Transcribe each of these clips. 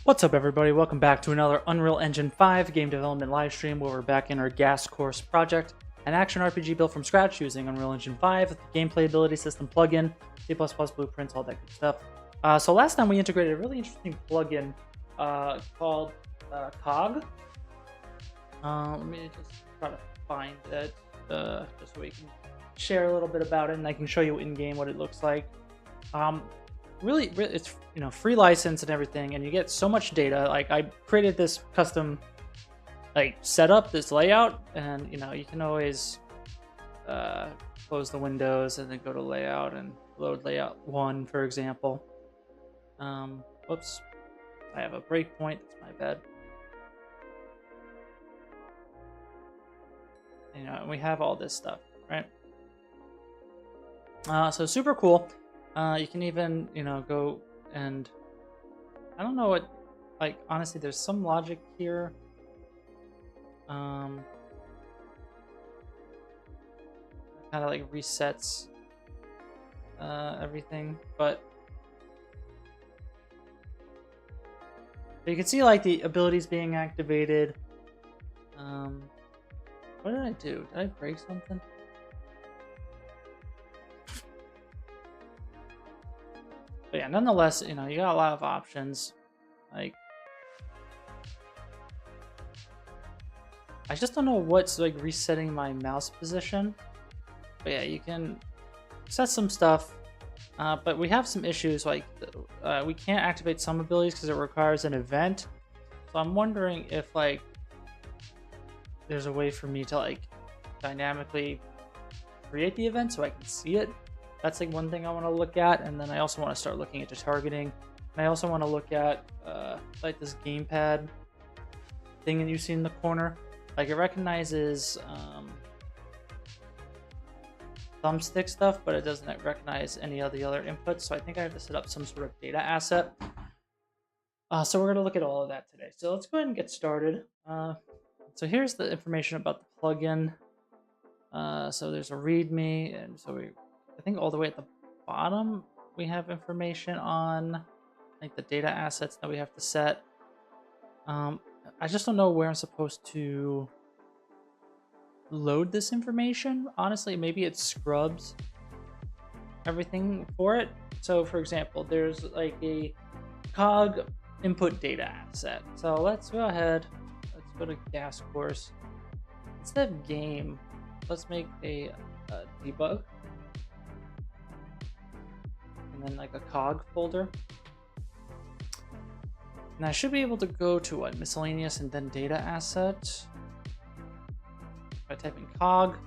What's up, everybody? Welcome back to another Unreal Engine 5 game development live stream where we're back in our gas course project, an action RPG built from scratch using Unreal Engine 5, the gameplay ability system plugin, C++ blueprints, all that good stuff. So last time we integrated a really interesting plugin called Cog. Let me just try to find it just so we can share a little bit about it, and I can show you in game what it looks like. Really, it's free license and everything, and you get so much data. Like, I created this custom setup, this layout, and you can always close the windows and then go to layout and load layout 1, for example. Whoops, I have a breakpoint. That's my bad. And we have all this stuff, right? So super cool. You can even, go and I don't know what, honestly, there's some logic here. Kind of resets everything, but you can see the abilities being activated. What did I do? Did I break something? But yeah, nonetheless, you got a lot of options. I just don't know what's resetting my mouse position. But yeah, you can set some stuff. But we have some issues, we can't activate some abilities because it requires an event. So I'm wondering if there's a way for me to dynamically create the event so I can see it. That's one thing I want to look at, and then I also want to start looking into targeting. And I also want to look at this gamepad thing that you see in the corner. It recognizes thumbstick stuff, but it doesn't recognize any of the other inputs. So I think I have to set up some sort of data asset. So we're going to look at all of that today. So let's go ahead and get started. So here's the information about the plugin. So there's a README, and so I think all the way at the bottom we have information on the data assets that we have to set. I just don't know where I'm supposed to load this information. Honestly, maybe it scrubs everything for it. So for example, there's a cog input data asset. So let's go ahead, let's go to gas course. Instead of game, let's make a debug. And then a cog folder. And I should be able to go to miscellaneous and then data asset. If I type in cog,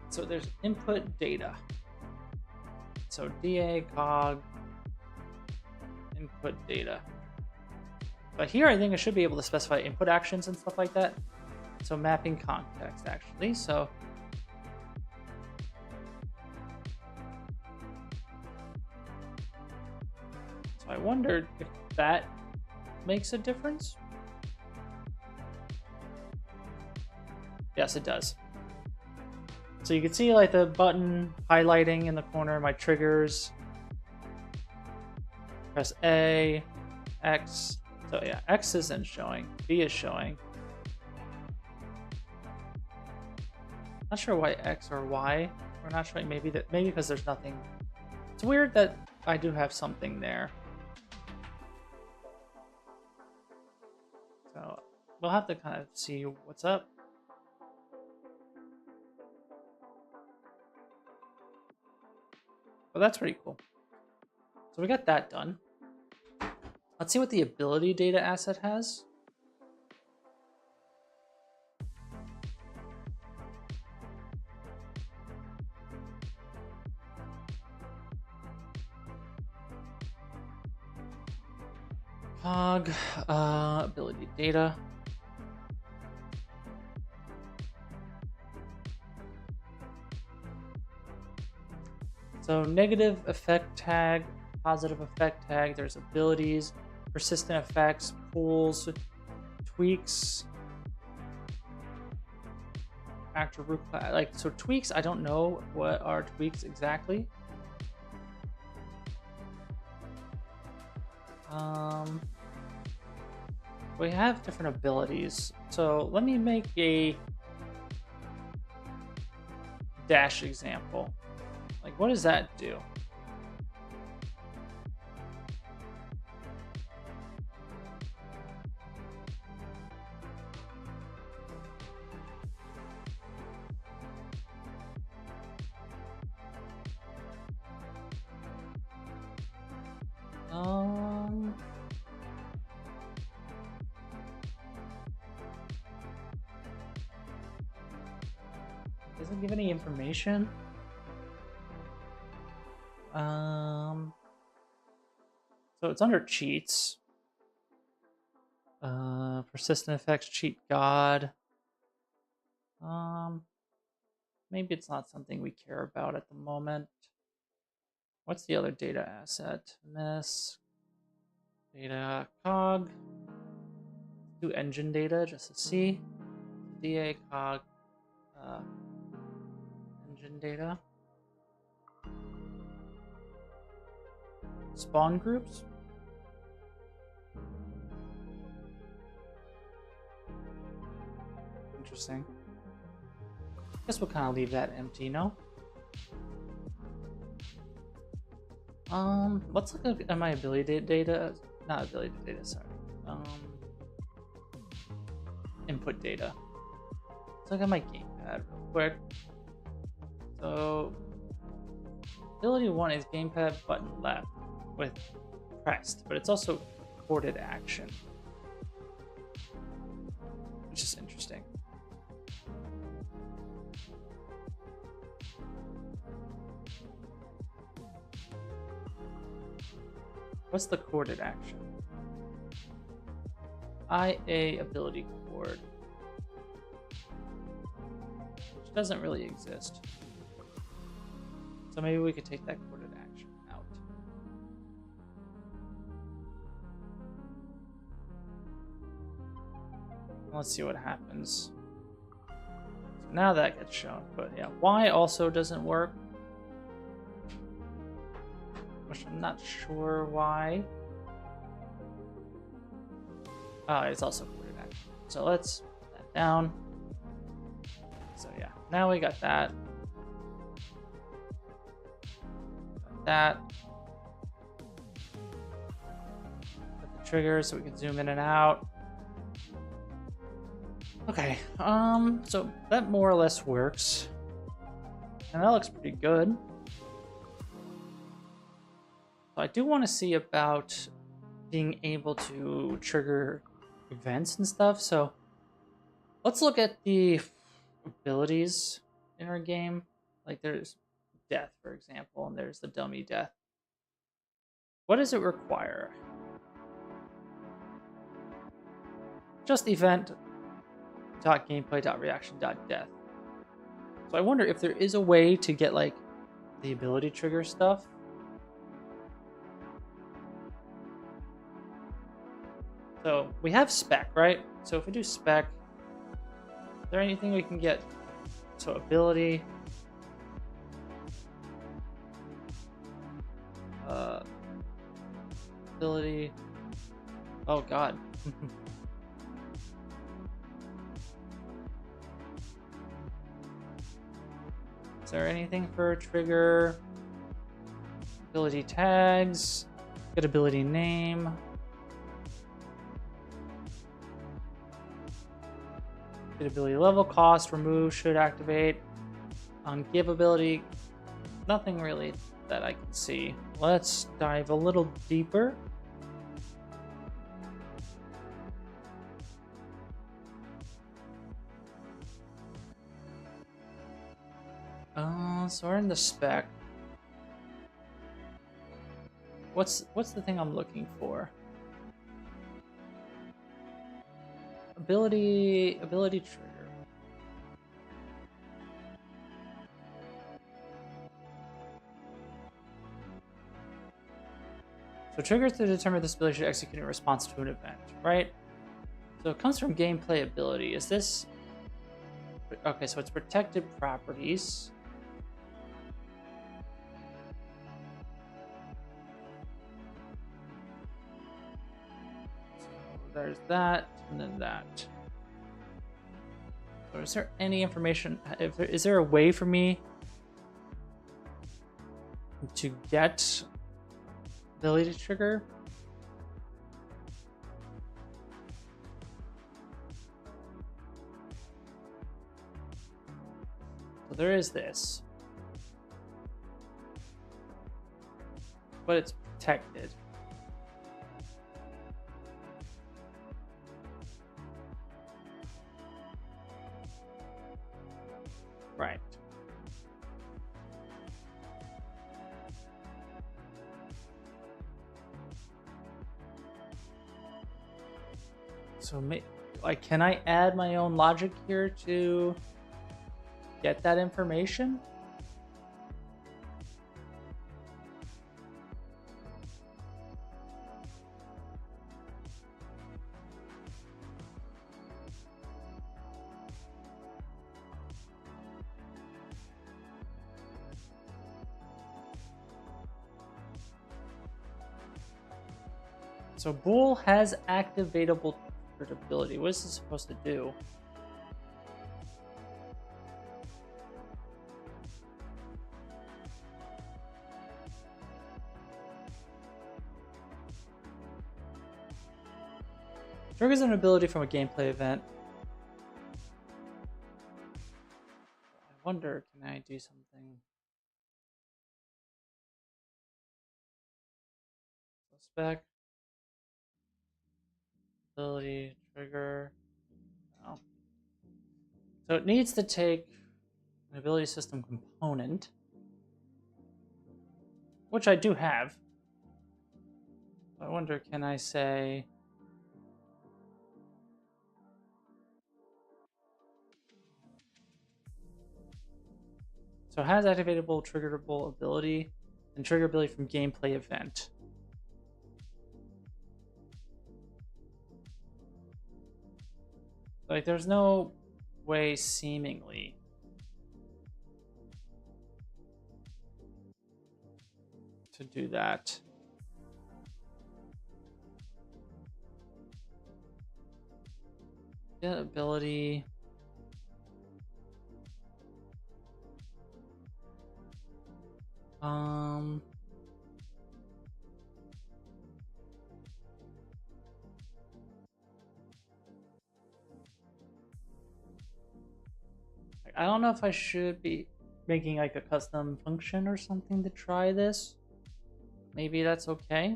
so there's input data. So DA cog input data. But here I think I should be able to specify input actions and stuff like that. So mapping context actually. So I wondered if that makes a difference. Yes, it does. So you can see the button highlighting in the corner, my triggers. Press A, X. So yeah, X isn't showing, B is showing. Not sure why X or Y. We're not showing. Maybe because there's nothing. It's weird that I do have something there. So we'll have to kind of see what's up. Well, that's pretty cool. So we got that done. Let's see what the ability data asset has. Cog, ability data. So negative effect tag, positive effect tag, there's abilities, persistent effects, pools, tweaks, actor root class. So tweaks, I don't know what are tweaks exactly. we have different abilities. So let me make a dash example. Like, what does that do? Doesn't give any information. So it's under cheats. Persistent effects, cheat god. Maybe it's not something we care about at the moment. What's the other data asset? Miss data cog. Do engine data just to see. DA cog engine data. Spawn groups. Interesting. Guess we'll kind of leave that empty, no? Let's look at my ability data. Not ability data, sorry. Input data. Let's look at my gamepad real quick. So, ability 1 is gamepad button left with pressed, but it's also recorded action, which is interesting. What's the corded action? IA ability cord, which doesn't really exist. So maybe we could take that corded action out. Let's see what happens. So now that gets shown, but yeah, Y also doesn't work. Which I'm not sure why. It's also corded action. So let's put that down. So yeah, now we got that. Got that. Put the trigger so we can zoom in and out. Okay, so that more or less works. And that looks pretty good. So I do want to see about being able to trigger events and stuff. So let's look at the abilities in our game. Like there's death, for example, and there's the dummy death. What does it require? Just event.gameplay.reaction.death. So I wonder if there is a way to get like the ability trigger stuff. So we have spec, right? So if we do spec, is there anything we can get? So ability, ability. Oh God. Is there anything for trigger? Ability tags, get ability name. Ability level, cost, remove, should activate. Give ability, nothing really that I can see. Let's dive a little deeper. So we're in the spec. What's the thing I'm looking for? Ability trigger. So triggers to determine this ability should execute in response to an event, right? So it comes from gameplay ability. Is this okay? So it's protected properties. So there's that, and then that. So is there any information? Is there a way for me to get ability trigger? So there is this, but it's protected. Right. So, like, can I add my own logic here to get that information? So Bool has activatable ability. What is this supposed to do? Triggers an ability from a gameplay event. I wonder, can I do something? Spec. Ability, trigger. Oh. So it needs to take an ability system component, which I do have. I wonder, can I say... So it has activatable, triggerable ability, and trigger ability from gameplay event. Like, there's no way, seemingly, to do that. Get ability. I don't know if I should be making like a custom function or something to try this. Maybe that's okay.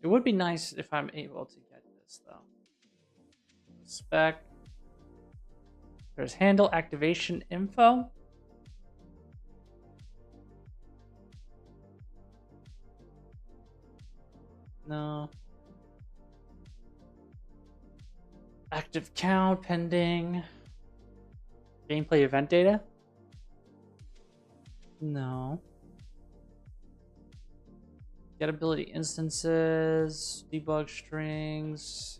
It would be nice if I'm able to get this though. Spec. There's handle activation info. No. Active count pending. Gameplay event data. No. Get ability instances. Debug strings.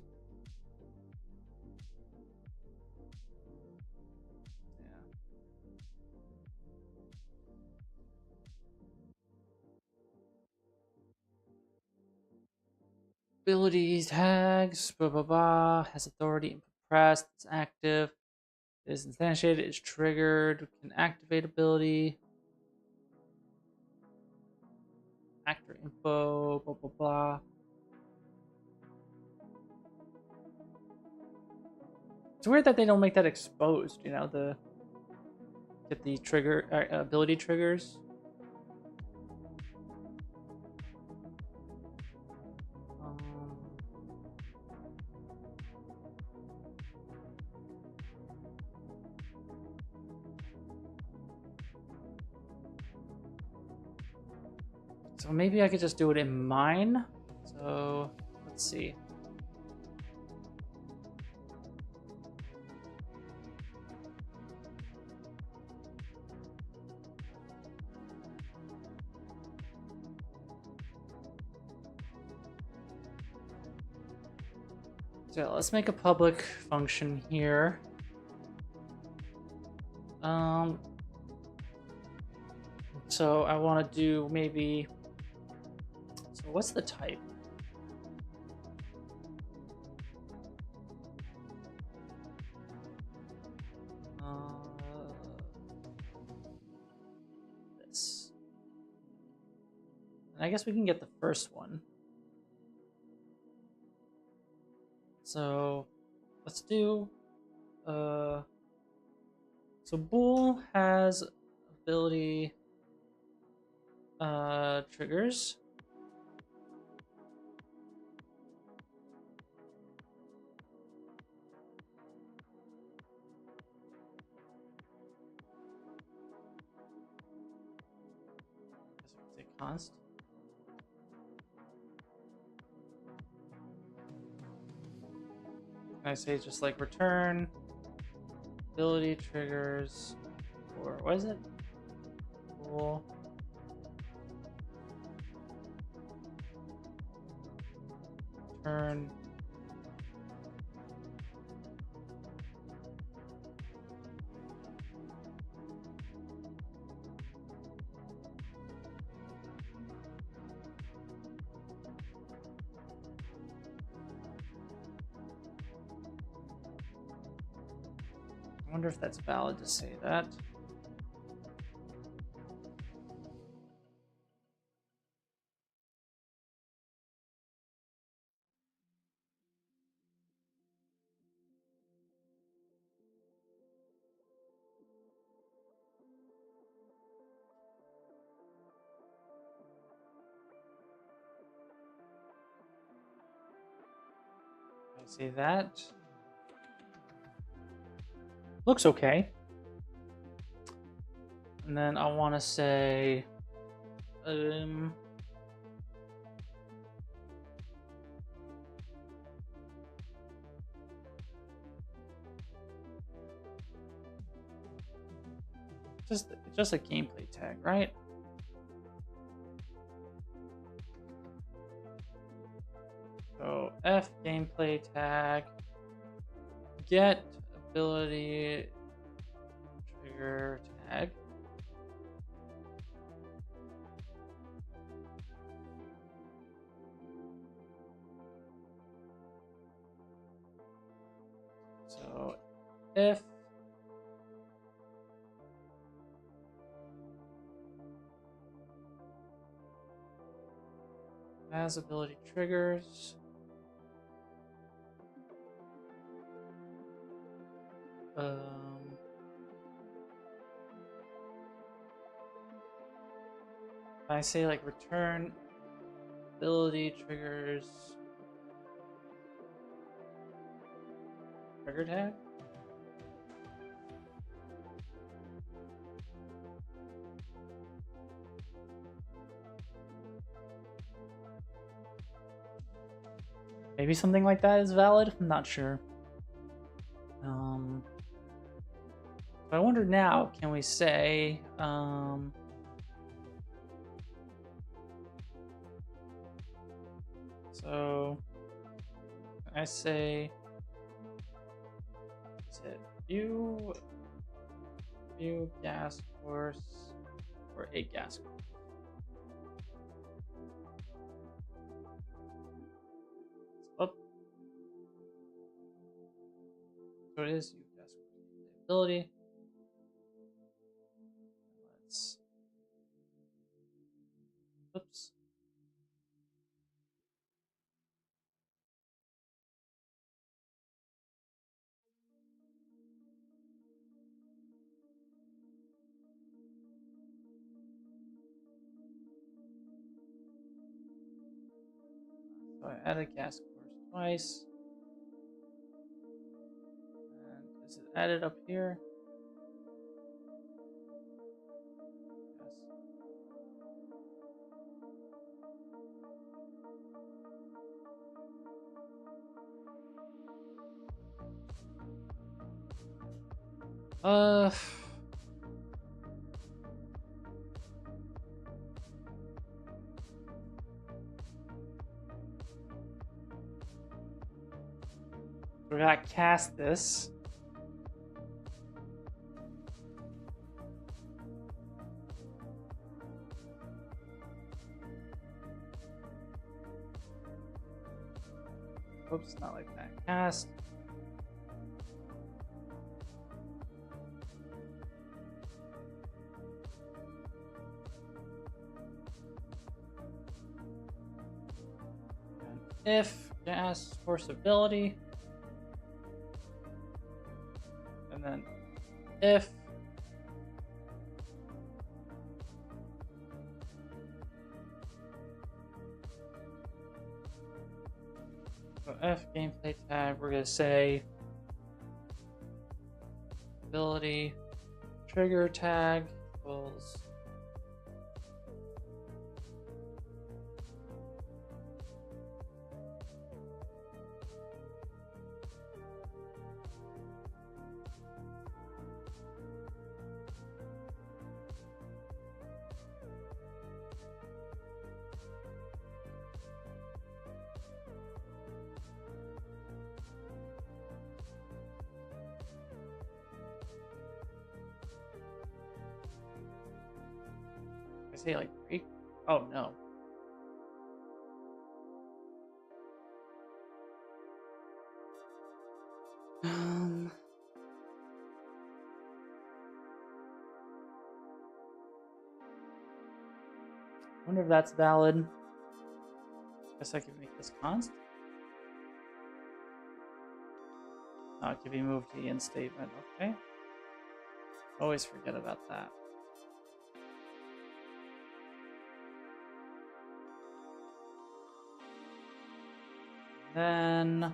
Abilities, tags, blah blah blah, has authority, pressed, it's active, is instantiated, is triggered, can activate ability, actor info, blah blah blah. It's weird that they don't make that exposed, you know, get the trigger ability triggers. So maybe I could just do it in mine. So let's see. So let's make a public function here. So I want to do maybe. So what's the type? This. And I guess we can get the first one. So let's do. So bool has ability triggers. Say const. I say just like return ability triggers, or what is it? Bool. Return. I wonder if that's valid to say that. I say that. Looks okay. And then I want to say, just a gameplay tag, right? So f gameplay tag get ability trigger tag. So if has ability triggers, I say like return ability triggers trigger tag. Maybe something like that is valid. I'm not sure. But I wonder now, can we say so I say, is it view gas course or a gas course? Oh. So it is view gas course ability. Let's oops. So I added gas course twice. And is it added up here? Yes. We gotta cast this. Oops, not like that. Cast. And if cast force ability. And then if so F gameplay tag, we're gonna say ability trigger tag equals I say like break. Oh no. Wonder if that's valid. Guess I can make this const. Oh, it can be moved to the end statement. Okay. Always forget about that. Then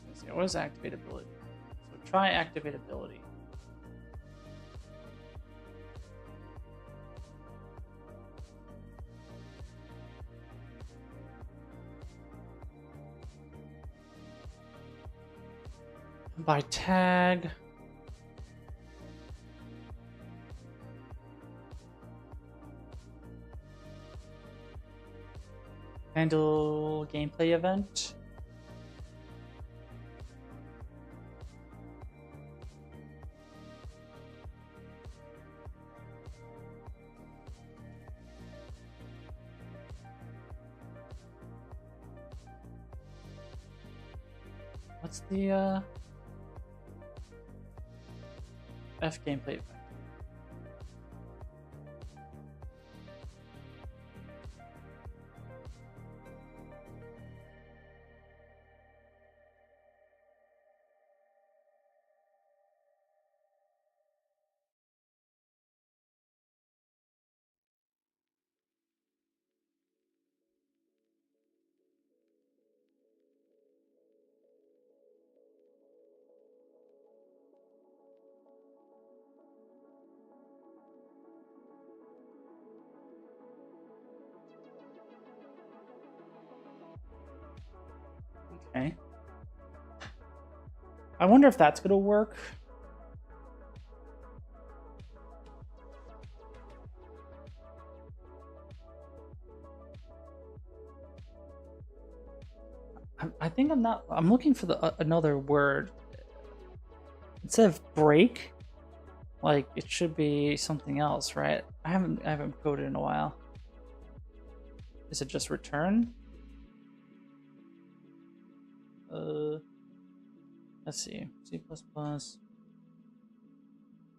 let's see, what is activate ability? So try activate ability. By tag. Handle gameplay event. What's the F gameplay event? Okay. I wonder if that's gonna work. I think I'm not. I'm looking for the another word instead of break. Like it should be something else, right? I haven't coded in a while. Is it just return? Let's see. C++.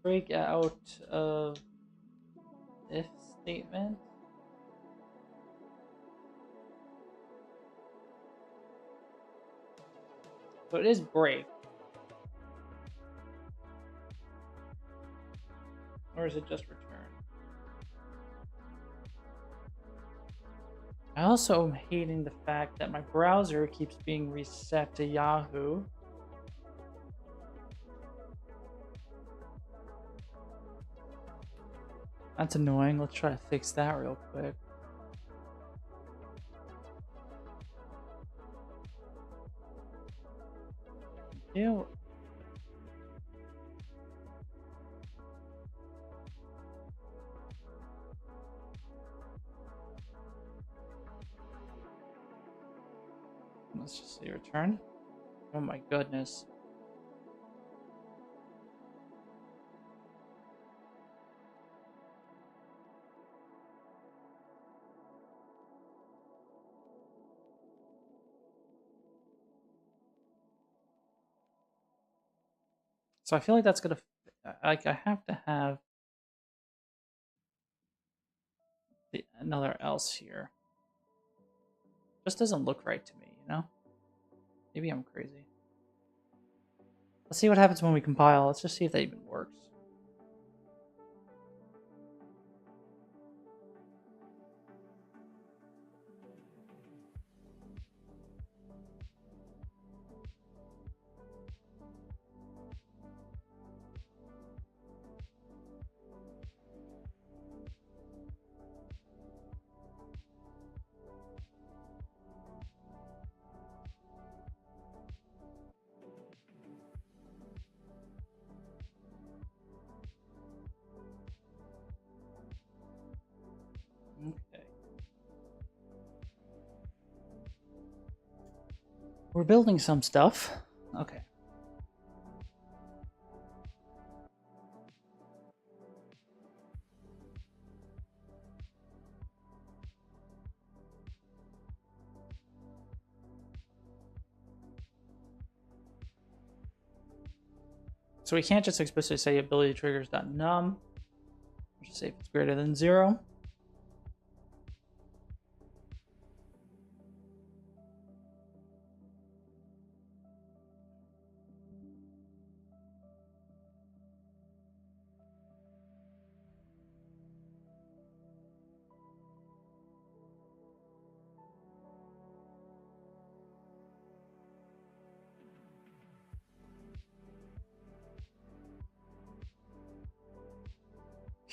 Break out of if statement. So it is break. Or is it just return? I also am hating the fact that my browser keeps being reset to Yahoo. That's annoying. Let's try to fix that real quick. do. Let's just see, return. Oh my goodness. So I feel like that's gonna, like, I have to have another else here. Just doesn't look right to me, you know? Maybe I'm crazy. Let's see what happens when we compile. Let's just see if that even works. Okay. We're building some stuff. Okay. So we can't just explicitly say ability triggers.num. We'll just say if it's greater than 0.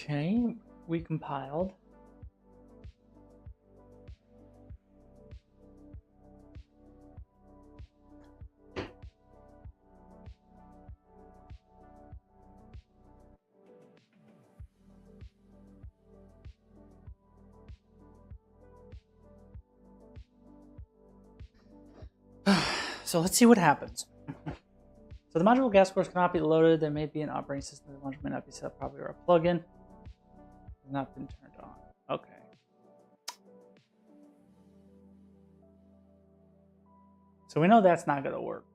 Okay, we compiled. So let's see what happens. So the module gas course cannot be loaded. There may be an operating system. The module may not be set up properly, or a plugin has not been turned on. Okay. So we know that's not going to work.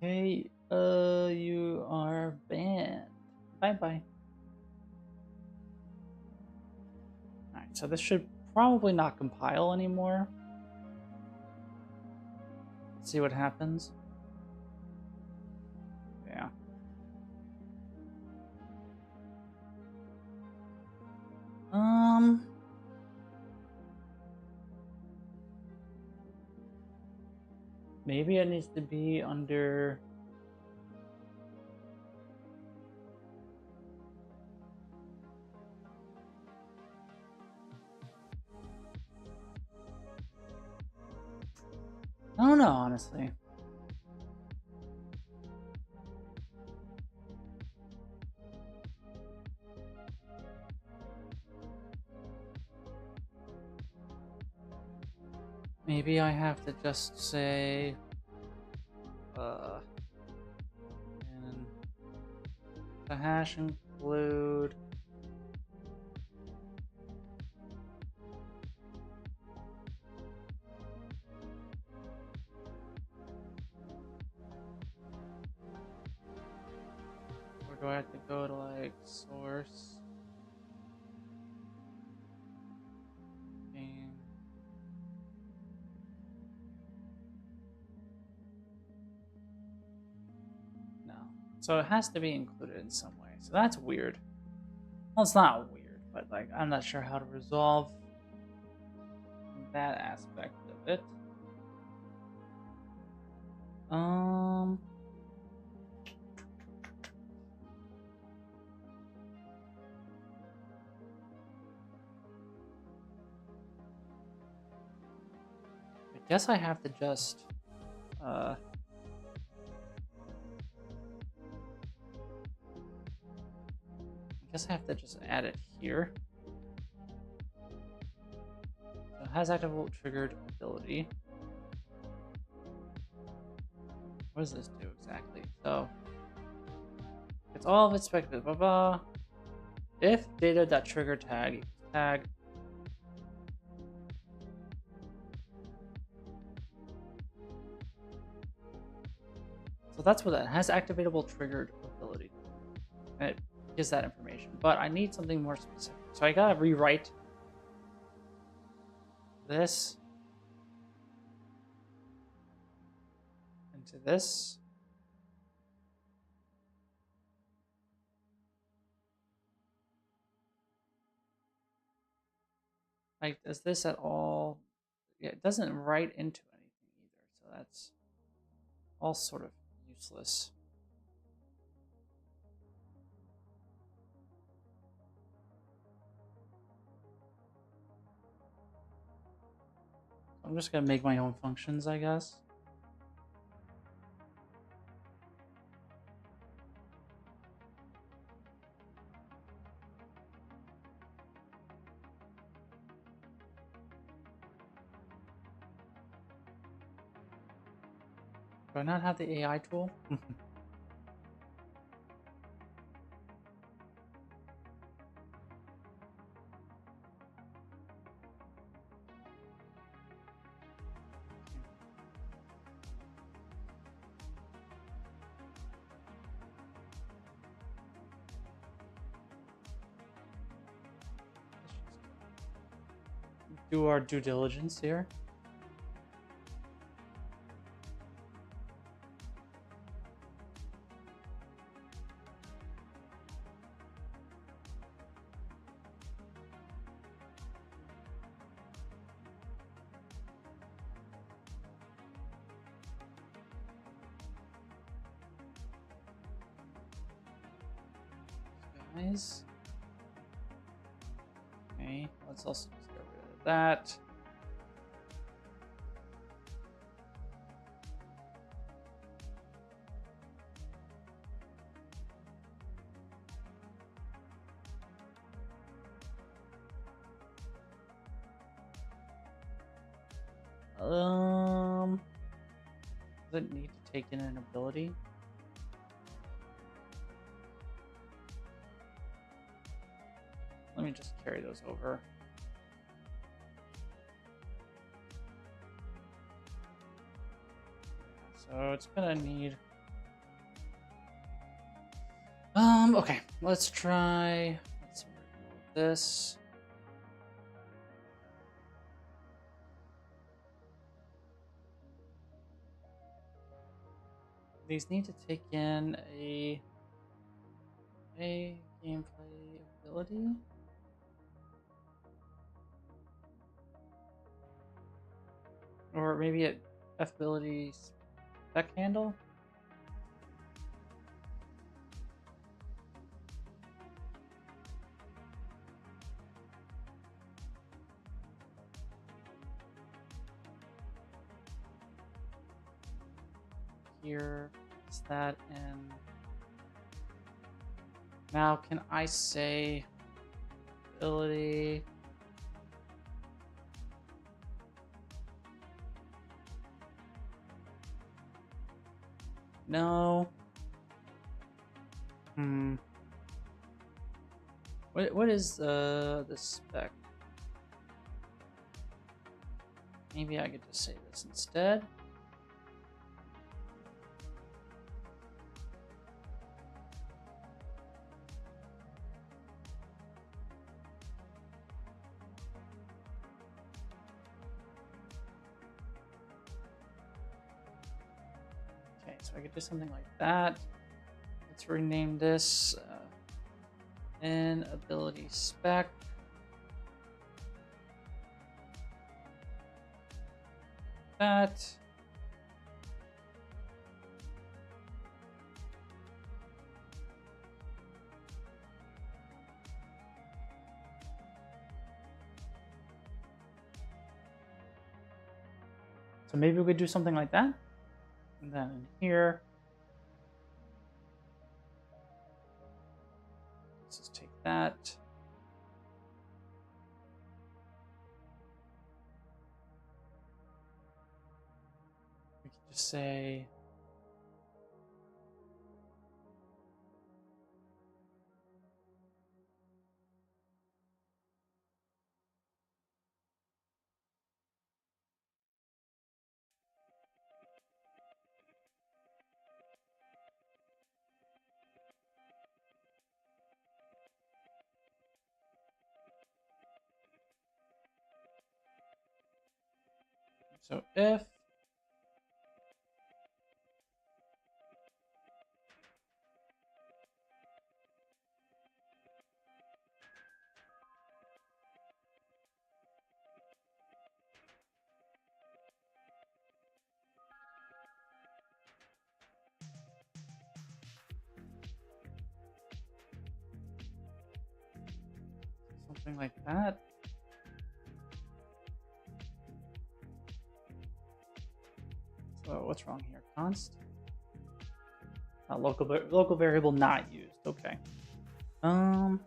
Okay, you are banned. Bye-bye. Alright, so this should probably not compile anymore. Let's see what happens. Yeah. Maybe it needs to be under... I don't know, honestly. Maybe I have to just say... and the hash include... Or do I have to go to, like, source? Game. No. So it has to be included in some way. So that's weird. Well, it's not weird, but like I'm not sure how to resolve that aspect of it. I guess I have to just I guess I have to just add it here. So it has activable triggered ability. What does this do exactly? So it's all of its speculative blah blah. If data.trigger tag equals tag. So that's what that has, activatable triggered ability. And it gives that information. But I need something more specific. So I gotta rewrite this into this. Like, does this at all? Yeah, it doesn't write into anything either. So that's all sort of useless. I'm just gonna make my own functions, I guess. Do I not have the AI tool? Do our due diligence here. Guys. Okay, let's also just get rid of that. Does it need to take in an ability? Let me just carry those over. So it's gonna need. Okay, let's try. Let's remove this. These need to take in a gameplay ability. Or maybe a F ability spec handle. Here is that, and now can I say ability? No. What is the spec? Maybe I could just say this instead. Okay, so I could do something like that. Let's rename this And ability spec. That. So maybe we could do something like that. And then in here, let's just take that. We can just say so if something like that. So what's wrong here? Const. Local variable not used. Okay. Now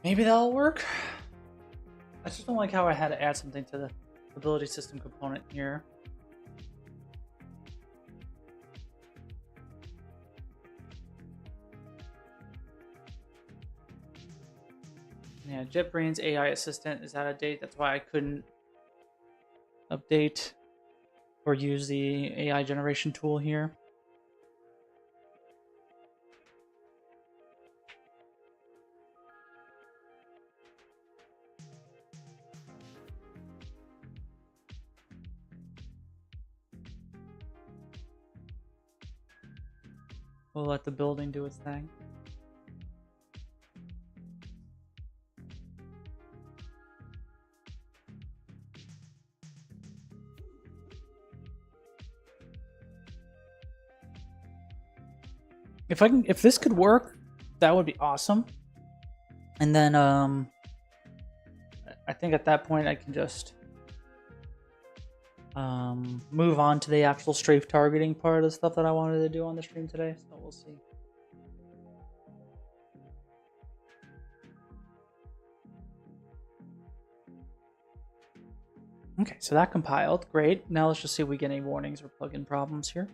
maybe that'll work. I just don't like how I had to add something to the ability system component here. Yeah, JetBrains AI assistant is out of date. That's why I couldn't update or use the AI generation tool here. We'll let the building do its thing. If this could work, that would be awesome. And then I think at that point I can just move on to the actual strafe targeting part of the stuff that I wanted to do on the stream today. So we'll see. Okay, so that compiled. Great. Now let's just see if we get any warnings or plugin problems here.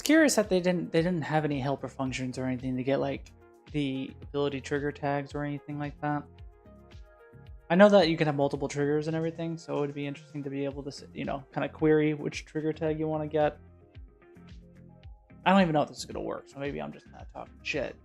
Curious that they didn't have any helper functions or anything to get like the ability trigger tags or anything like that. I know that you can have multiple triggers and everything, so it would be interesting to be able to, you know, kind of query which trigger tag you want to get. I don't even know if this is gonna work, so maybe I'm just not talking shit.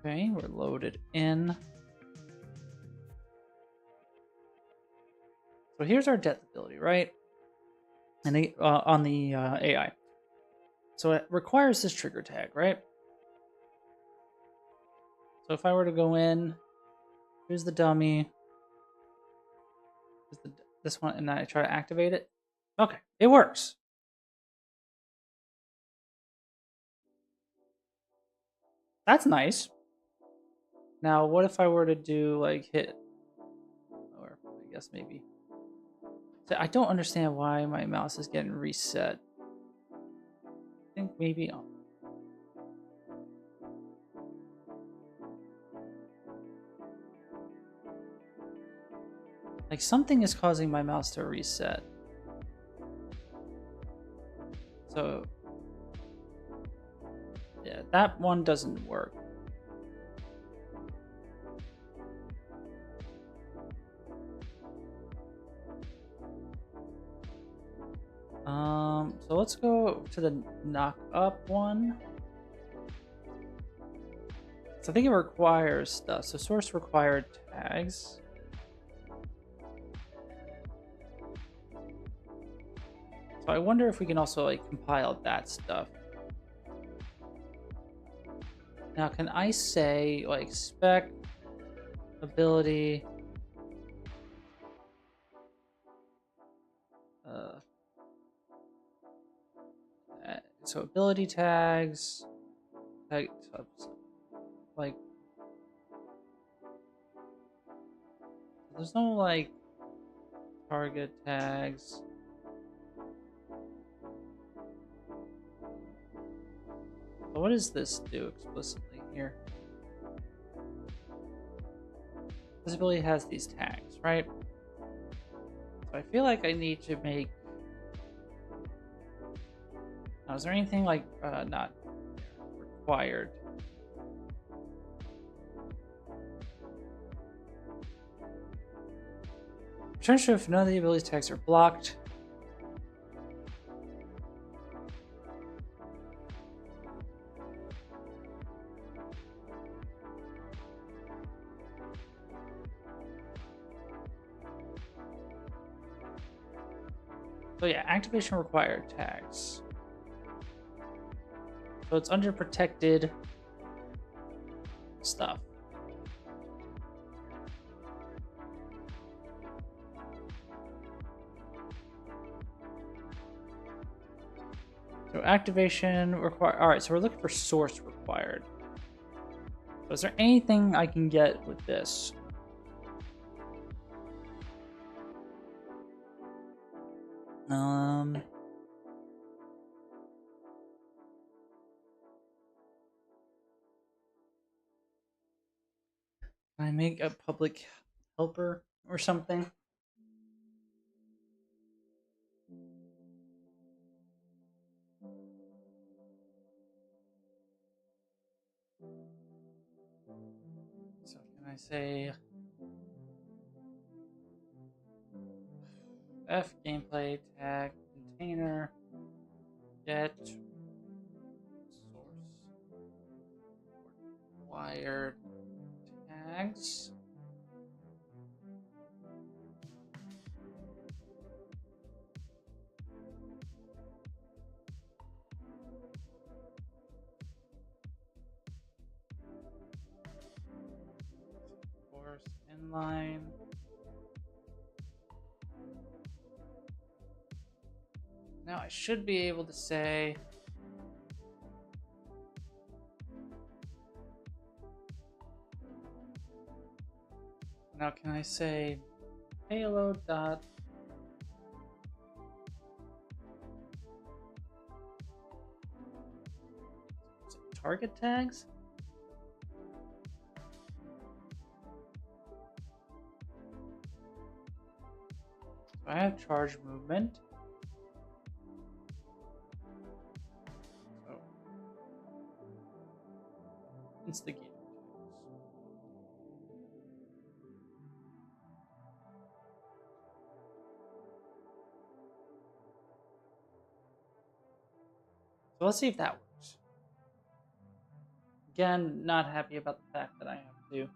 Okay, we're loaded in. So here's our death ability, right? And on the AI. So it requires this trigger tag, right? So if I were to go in, here's the dummy. Here's this one, and I try to activate it. Okay, it works. That's nice. Now, what if I were to do like hit, or I guess maybe. So I don't understand why my mouse is getting reset. I think maybe. Like something is causing my mouse to reset. So yeah, that one doesn't work. So let's go to the knock up one. So I think it requires stuff. So source required tags. So I wonder if we can also like compile that stuff. Now, can I say like spec ability so ability tags tag subs, like there's no like target tags. So what does this do explicitly here? This ability has these tags, right? So I feel like I need to make. Now, is there anything like not required? Return to if none of the ability tags are blocked. So yeah, activation required tags. So it's under protected stuff. So activation required. All right, so we're looking for source required. So is there anything I can get with this? Can I make a public helper or something? So can I say F gameplay tag container get source required tags? Source inline. Now I should be able to say now can I say payload dot target tags? So I have charge movement. So instigate. So let's see if that works. Again, not happy about the fact that I have to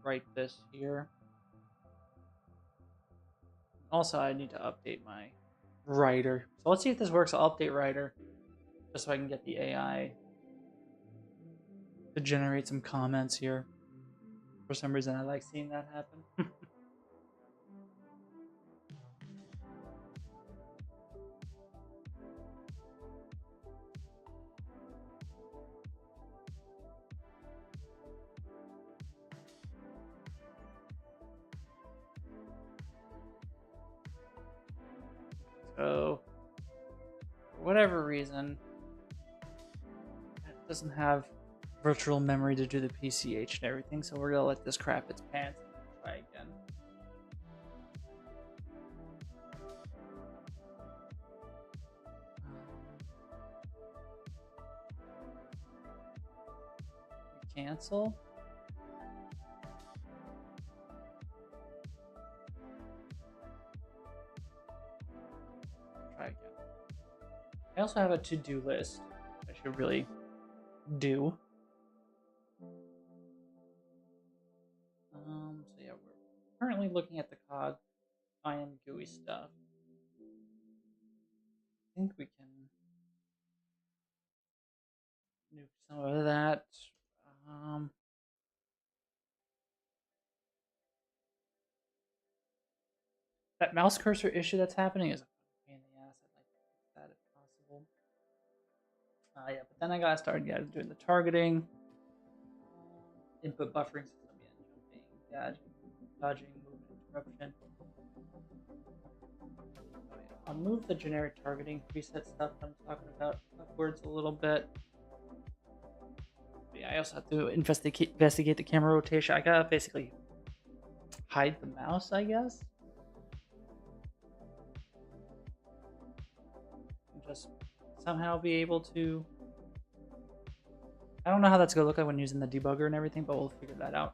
write this here. Also, I need to update my writer. So let's see if this works. I'll update writer just so I can get the AI to generate some comments here. For some reason, I like seeing that happen. So for whatever reason, it doesn't have virtual memory to do the PCH and everything, so we're gonna let this crap its pants and try again. Cancel. Try again. I also have a to-do list I should really do. So yeah, we're currently looking at the cog. I am GUI stuff. I think we can nuke some of that. That mouse cursor issue that's happening is a pain in the ass. I'd like to fix that if possible. Yeah, but then I got started doing the targeting, input buffering system, jumping, dodging, movement interruption. Oh, yeah. I'll move the generic targeting preset stuff I'm talking about upwards a little bit. But yeah, I also have to investigate the camera rotation. I gotta basically hide the mouse, I guess. And just somehow be able to. I don't know how that's gonna look like when using the debugger and everything, but we'll figure that out.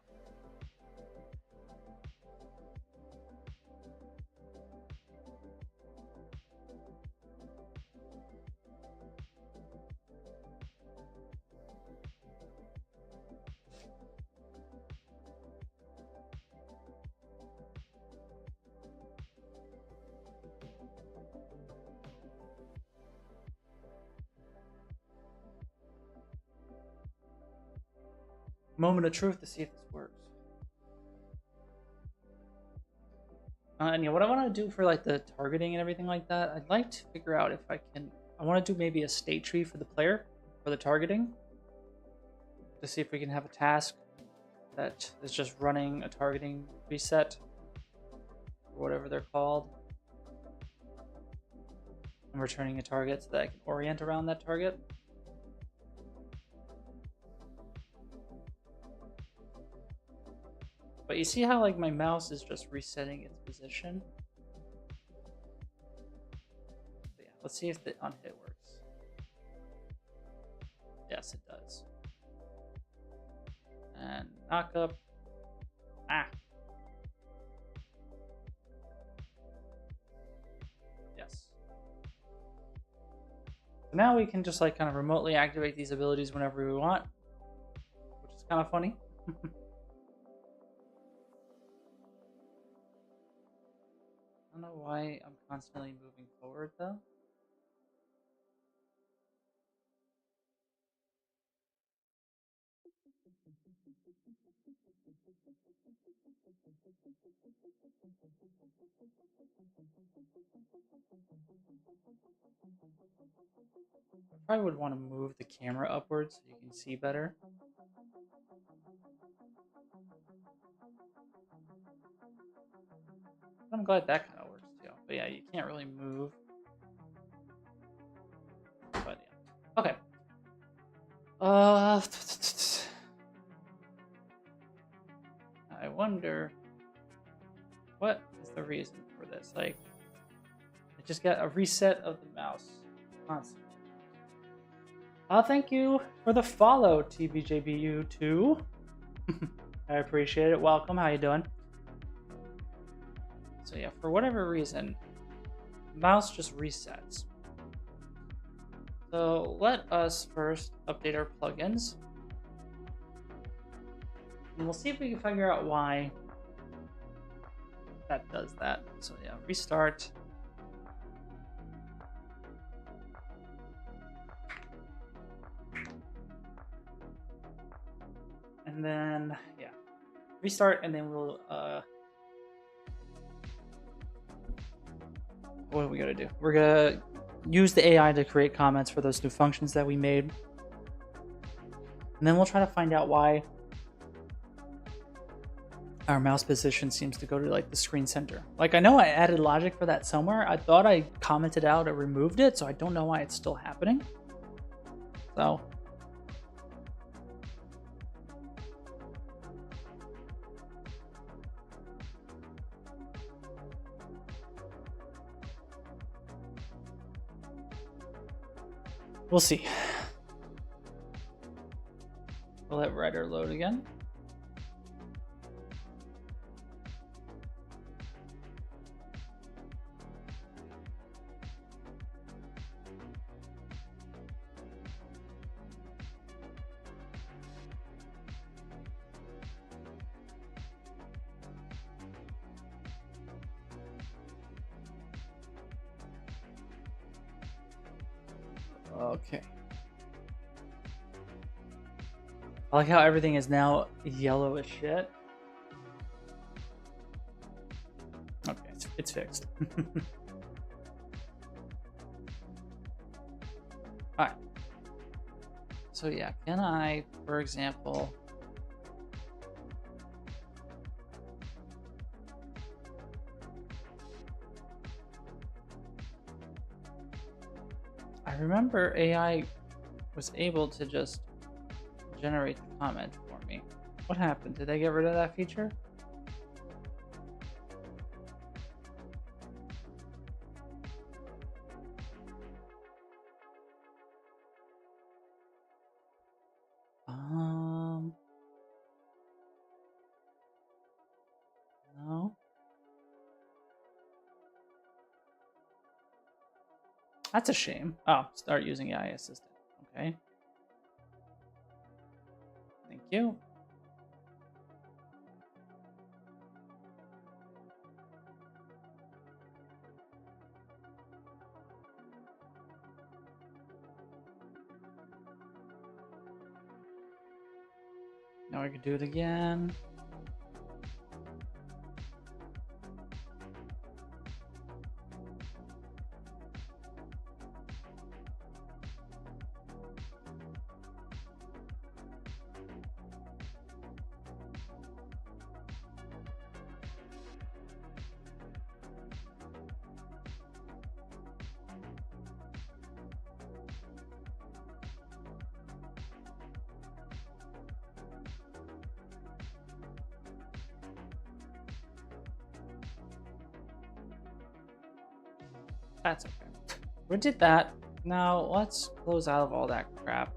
Moment of truth to see if this works. And yeah, what I want to do for like the targeting and everything like that, I'd like to figure out if I can. I want to do maybe a state tree for the player for the targeting to see if we can have a task that is just running a targeting preset or whatever they're called and returning a target so that I can orient around that target. But you see how like my mouse is just resetting its position? So yeah, let's see if the unhit works. Yes, it does. And knock up. Ah. Yes. So now we can just like kind of remotely activate these abilities whenever we want, which is kind of funny. I don't know why I'm constantly moving forward though. I probably would want to move the camera upwards so you can see better. I'm glad that kind of works too. But yeah, you can't really move. But yeah. Okay. I wonder what is the reason for this? Like, I just got a reset of the mouse constantly. Thank you for the follow, TBJBU2. I appreciate it. Welcome. How you doing? So yeah, for whatever reason, mouse just resets. So let us first update our plugins. And we'll see if we can figure out why that does that. So yeah, restart. And then, yeah, restart, and then we'll, what are we gonna do? We're gonna use the AI to create comments for those new functions that we made. And then we'll try to find out why our mouse position seems to go to like the screen center. Like I know I added logic for that somewhere. I thought I commented out or removed it, so I don't know why it's still happening. So we'll see. We'll let writer load again. Okay. I like how everything is now yellow as shit. Okay, it's fixed. Alright. So yeah, can I, for example... I remember AI was able to just generate the comment for me. What happened? Did they get rid of that feature? No. That's a shame. Oh, start using AI assistant. Okay. Thank you. Now we can do it again. That's okay. We did that. Now let's close out of all that crap.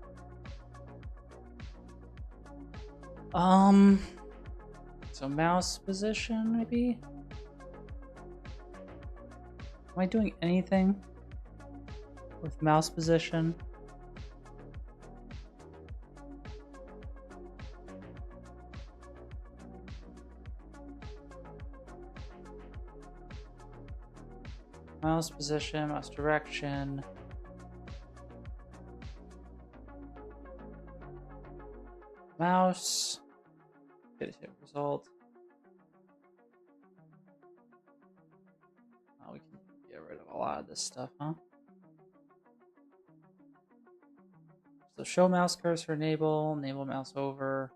So mouse position, maybe? Am I doing anything with mouse position? Mouse position, mouse direction. Mouse. Hit result. Oh, we can get rid of a lot of this stuff, huh? So show mouse cursor, enable mouse over.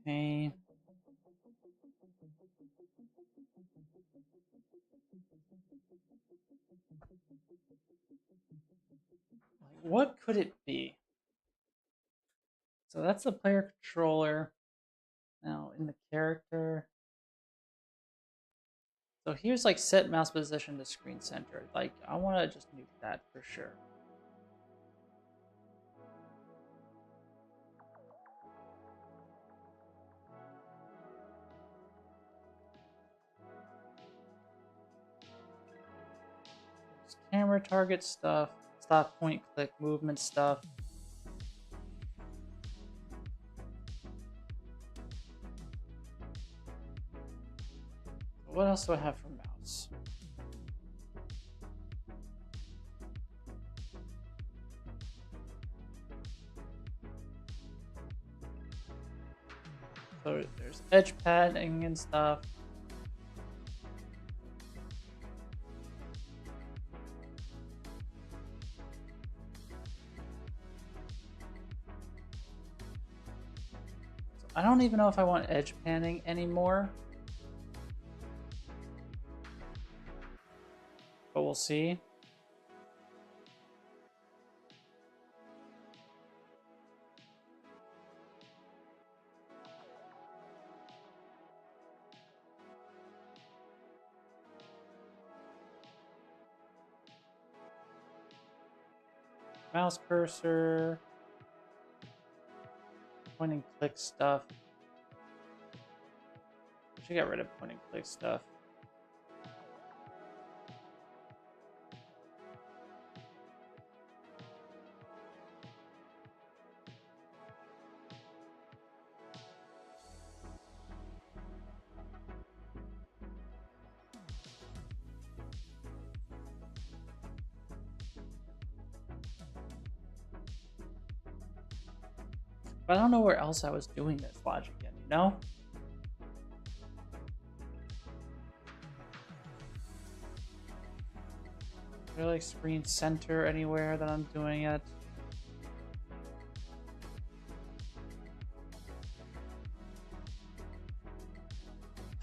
Okay. What could it be? So that's the player controller. Now in the character. So here's like set mouse position to screen center. Like I want to just nuke that for sure. There's camera target stuff, stop point click movement stuff. What else do I have for mouse? So there's edge padding and stuff. So I don't even know if I want edge panning anymore. But we'll see. Mouse cursor, point and click stuff. I should get rid of point and click stuff. But I don't know where else I was doing this logic in, you know? Is there like screen center anywhere that I'm doing it?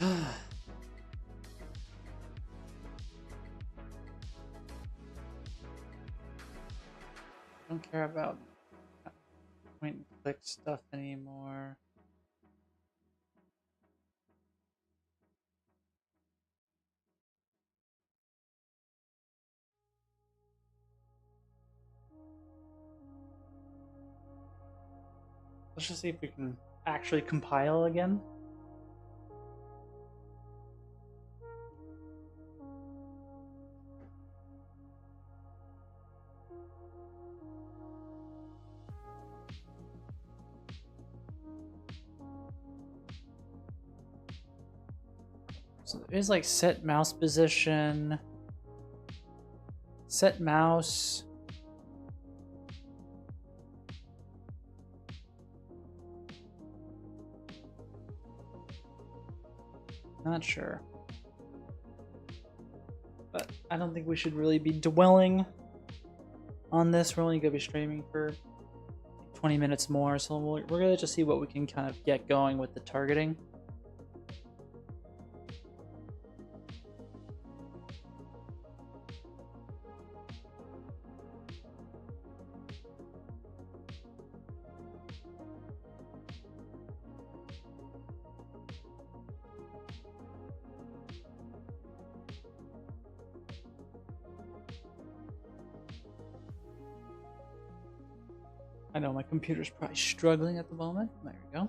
Don't care about point and click stuff anymore. Let's just see if we can actually compile again. So there is like set mouse position, set mouse. Not sure. But I don't think we should really be dwelling on this. We're only going to be streaming for 20 minutes more, so we're going to just see what we can kind of get going with the targeting. I know my computer's probably struggling at the moment. There we go.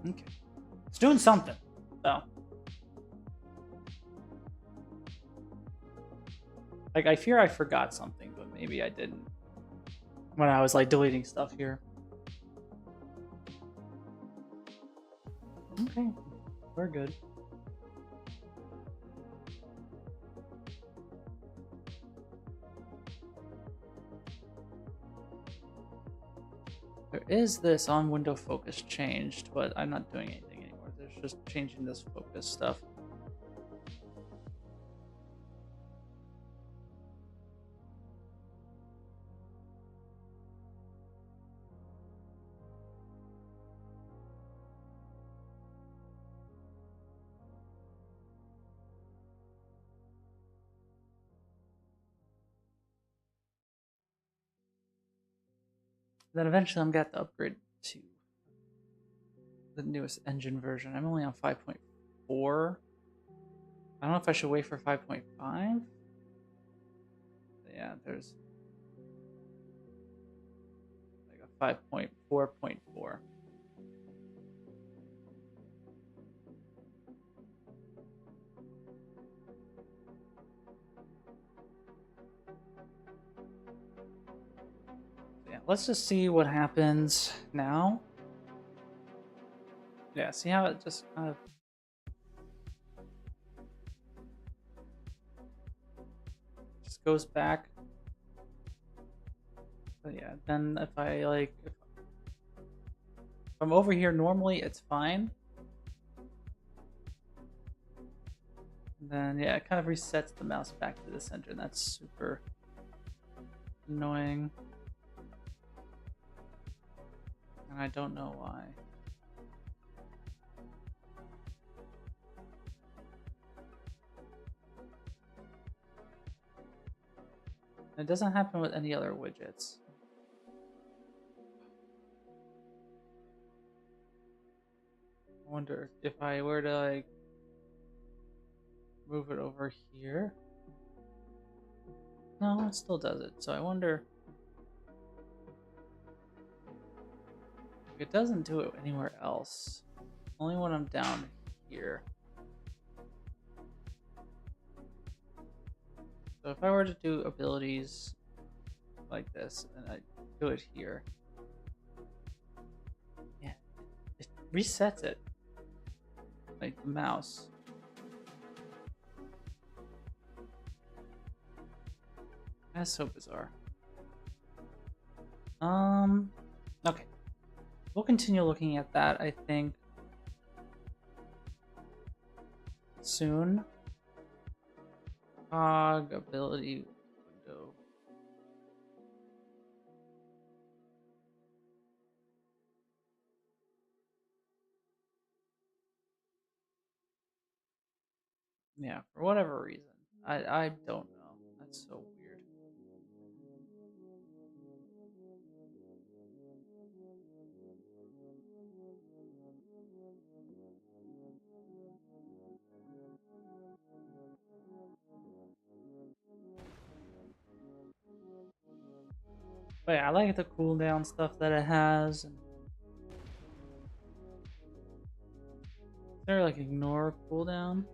Okay. It's doing something, though. Like, I fear I forgot something, but maybe I didn't. When I was, like, deleting stuff here. Okay. We're good. There is this on window focus changed, but I'm not doing anything anymore. There's just changing this focus stuff. Then eventually I'm going to have to upgrade to the newest engine version. I'm only on 5.4. I don't know if I should wait for 5.5. Yeah, there's like a 5.4.4. Yeah, let's just see what happens now. Yeah, see how it just kind of just goes back. But yeah, then if I like, if I'm over here normally, it's fine. And then yeah, it kind of resets the mouse back to the center, and that's super annoying. And I don't know why. It doesn't happen with any other widgets. I wonder if I were to like move it over here. No, it still does it. So I wonder if it doesn't do it anywhere else. Only when I'm down here. So if I were to do abilities like this and I do it here, yeah, it resets it like the mouse. That's so bizarre. Okay. We'll continue looking at that, I think, soon. Cog ability window. Yeah, for whatever reason. I don't know. That's so weird. But yeah, I like the cooldown stuff that it has. And is there like ignore cooldown?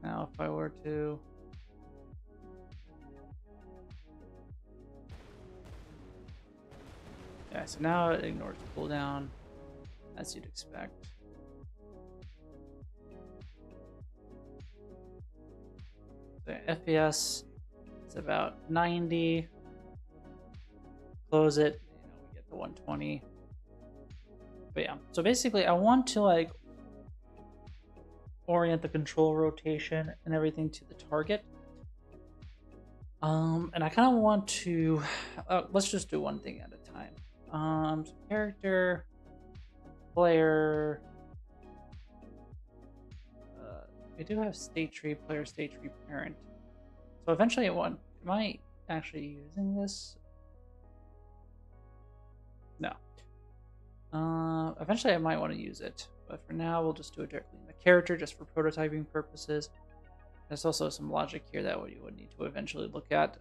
Now if I were to yeah, so now it ignores cooldown as you'd expect. The FPS is about 90. Close it, we get the 120. But yeah, so basically I want to like orient the control rotation and everything to the target. And I kind of want to let's just do one thing at a time. So character, player. We do have state tree, player, state tree, parent. So eventually I want, am I actually using this? No. Eventually I might want to use it, but for now we'll just do it directly in the character just for prototyping purposes. There's also some logic here that you would need to eventually look at.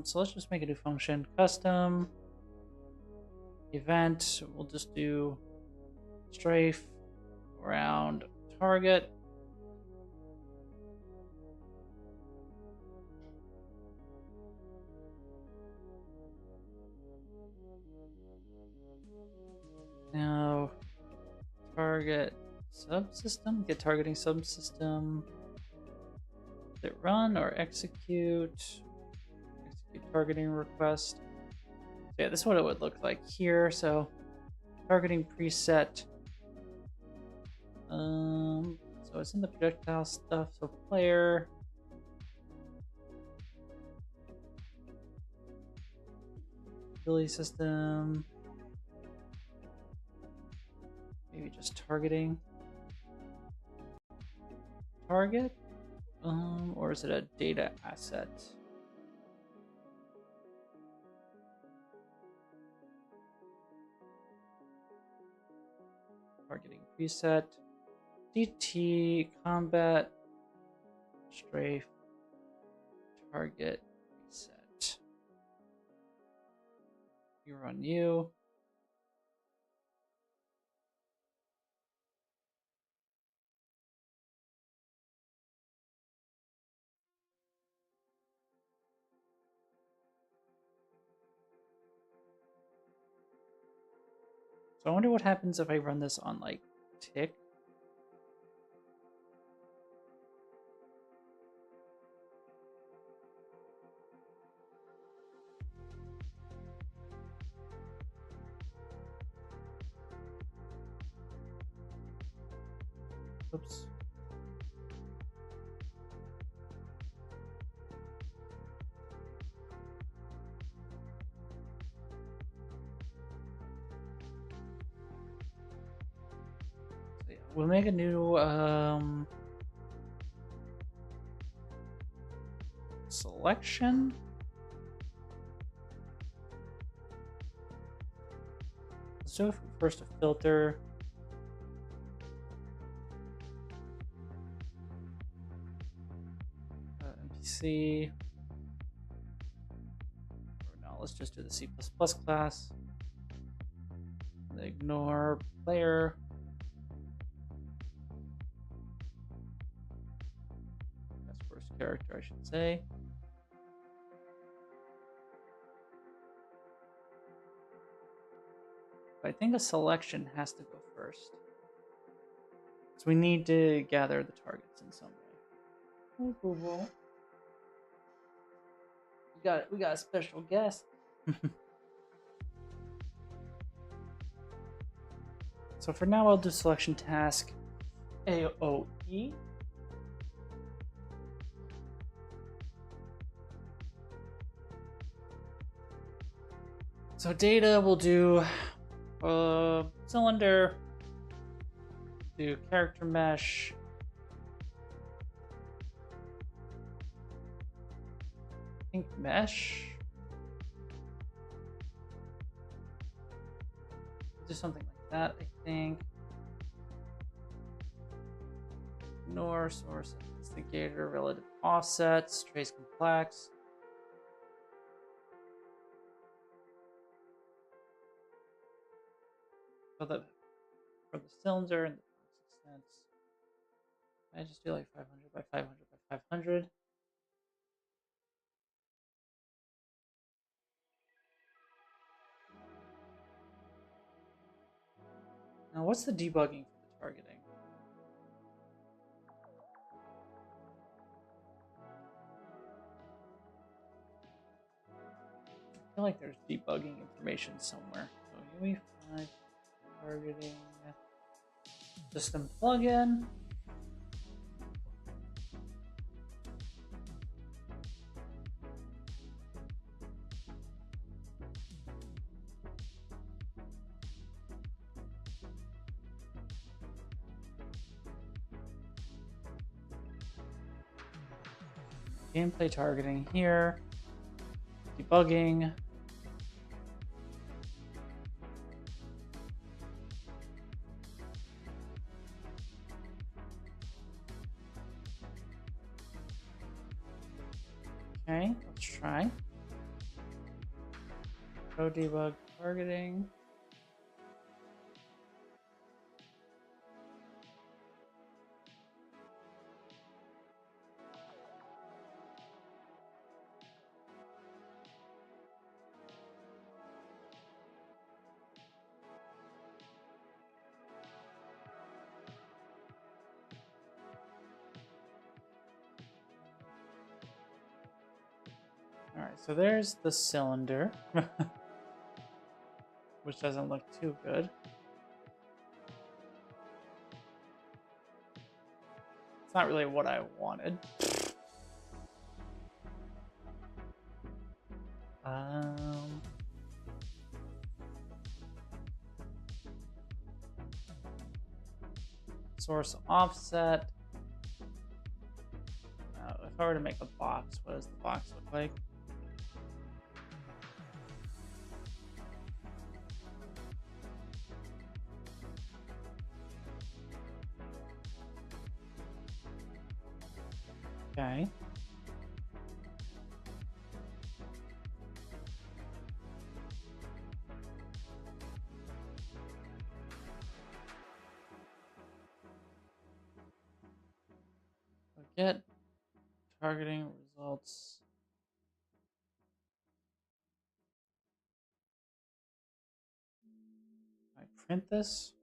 So let's just make a new function, custom event. We'll just do strafe around target. Now target subsystem, get targeting subsystem. Did it run or execute? Execute targeting request. So yeah, this is what it would look like here. So targeting preset. So it's in the projectile stuff. So player. Ability system. Maybe just targeting. Target? Or is it a data asset? Targeting preset. DT combat strafe target preset. You run you. So I wonder what happens if I run this on like tick. Oops. So yeah, we'll make a new selection. Let's do first a filter. NPC. Or no, let's just do the C++ class. Ignore player. That's first character, I should say. But I think a selection has to go first. So we need to gather the targets in some way. Oh, cool. We got a special guest. So for now, I'll do selection task AOE. So data will do cylinder, do character mesh, I think mesh. Do something like that, I think. Ignore source instigator, relative offsets, trace complex. So that for the cylinder and the toxic sense, I just do like 500 by 500 by 500. Now, what's the debugging for the targeting? I feel like there's debugging information somewhere. So UE5 targeting system plugin. Gameplay targeting here. Debugging. Okay, let's try. Pro debug targeting. Alright, so there's the cylinder, which doesn't look too good. It's not really what I wanted. Source offset. If I were to make a box, what does the box look like? Okay. Get targeting results. My print this?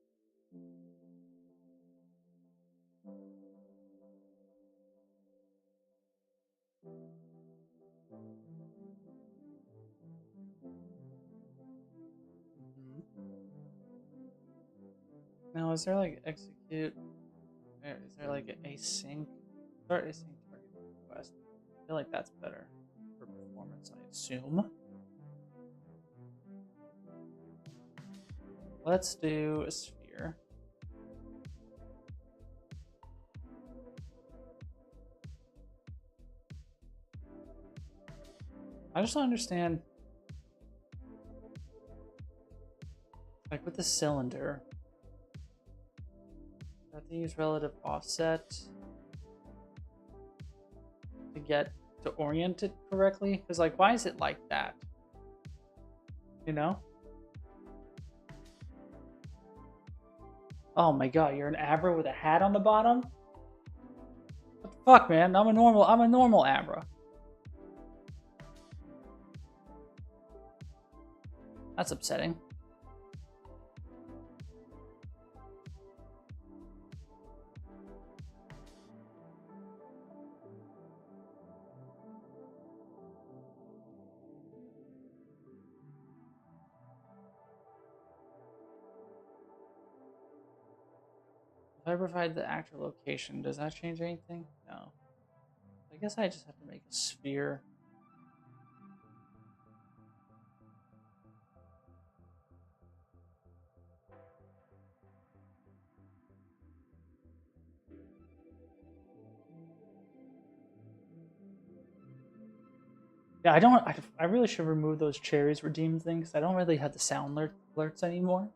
Now, is there like execute? Is there like an async? Start async target request. I feel like that's better for performance, I assume. Let's do a sphere. I just don't understand, like with the cylinder, I have to use relative offset to get to orient it correctly. Because like, why is it like that? You know? Oh my god, you're an Abra with a hat on the bottom? What the fuck, man? I'm a normal Abra. That's upsetting. If I provide the actor location, does that change anything? No. I guess I just have to make a sphere. Yeah, I really should remove those cherries redeem things. I don't really have the sound alerts anymore.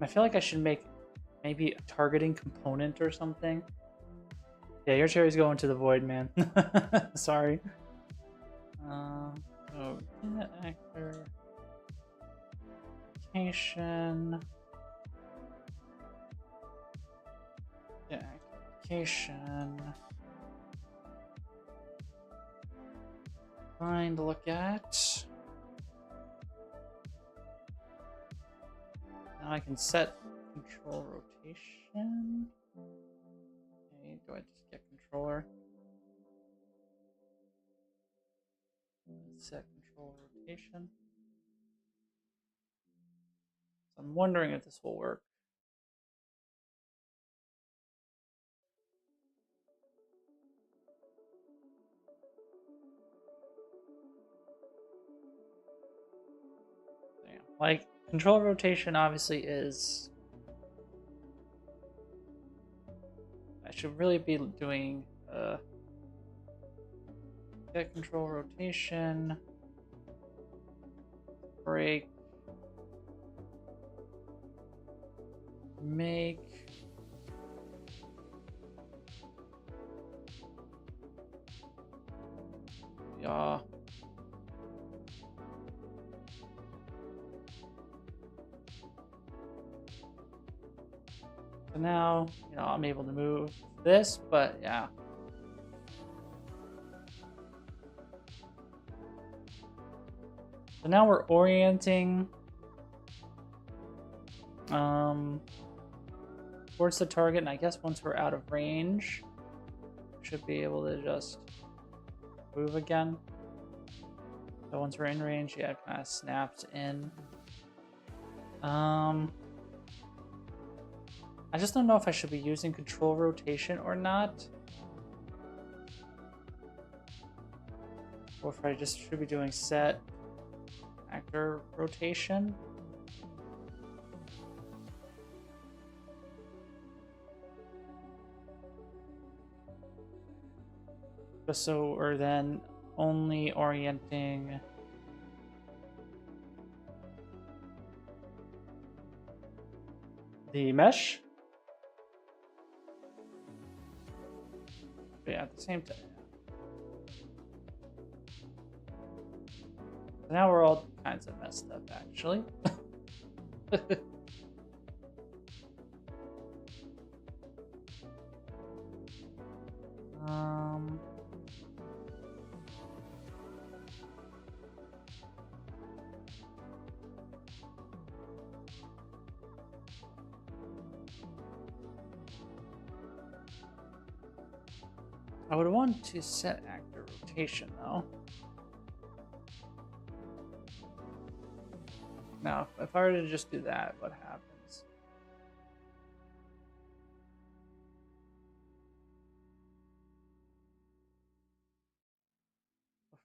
I feel like I should make maybe a targeting component or something. Yeah, your cherry's going to the void, man. Sorry. So get actor location. Get location. Fine to look at. Now I can set control rotation. Okay, do I just get controller? Set control rotation. So I'm wondering if this will work. Damn. Like, control rotation obviously is... I should really be doing get control rotation, break, make, yeah. So now, you know, I'm able to move this, but yeah. So now we're orienting towards the target, and I guess once we're out of range, we should be able to just move again. So once we're in range, yeah, it kind of snaps in. I just don't know if I should be using control rotation or not. Or if I just should be doing set actor rotation. Just so we're then only orienting the mesh. But yeah, at the same time. now we're all kinds of messed up, actually. I would want to set actor rotation though. Now, if I were to just do that, what happens?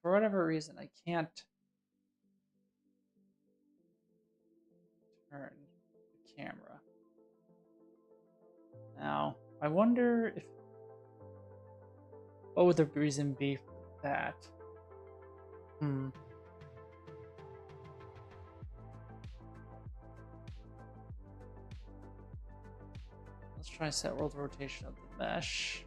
For whatever reason, I can't turn the camera. Now, I wonder if... What would the reason be for that? Let's try set world rotation of the mesh.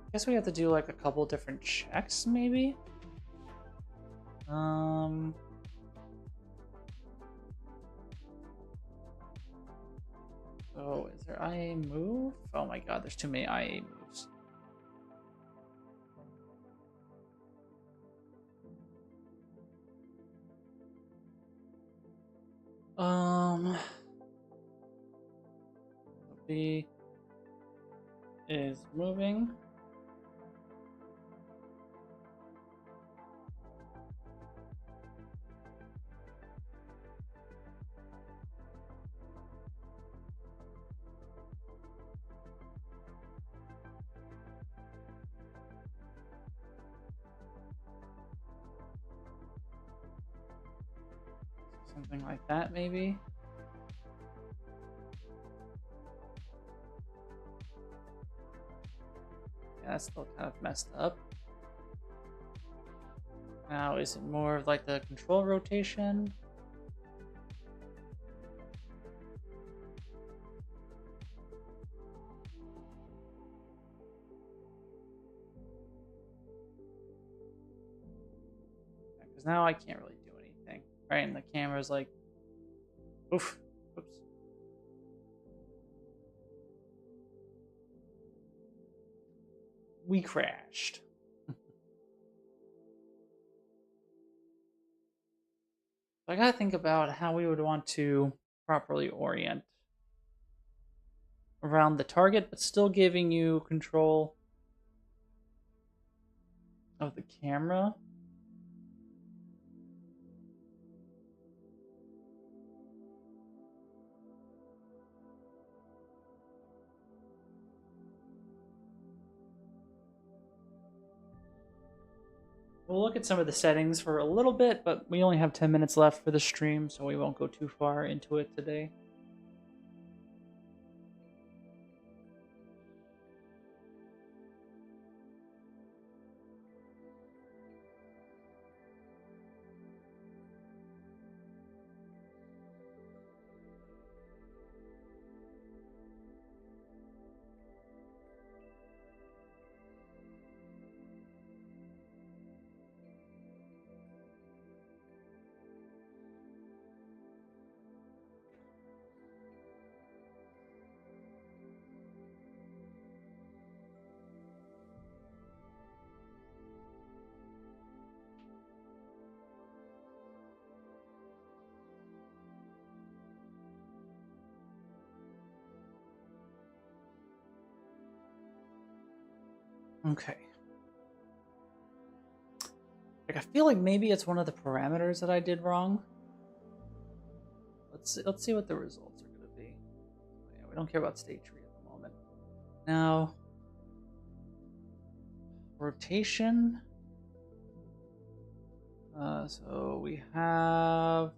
I guess we have to do like a couple different checks, maybe? Oh, is there IA move? Oh my god, there's too many IA moves. B is moving. Something like that, maybe. Yeah, that's still kind of messed up. Now, is it more of like the control rotation? Because now I can't really do anything, right? And the camera's like, oof, oops. We crashed. I gotta think about how we would want to properly orient around the target, but still giving you control of the camera. We'll look at some of the settings for a little bit, but we only have 10 minutes left for the stream, so we won't go too far into it today. Okay. Like, I feel like maybe it's one of the parameters that I did wrong. Let's see what the results are going to be. Yeah, we don't care about state tree at the moment. Now, rotation. So we have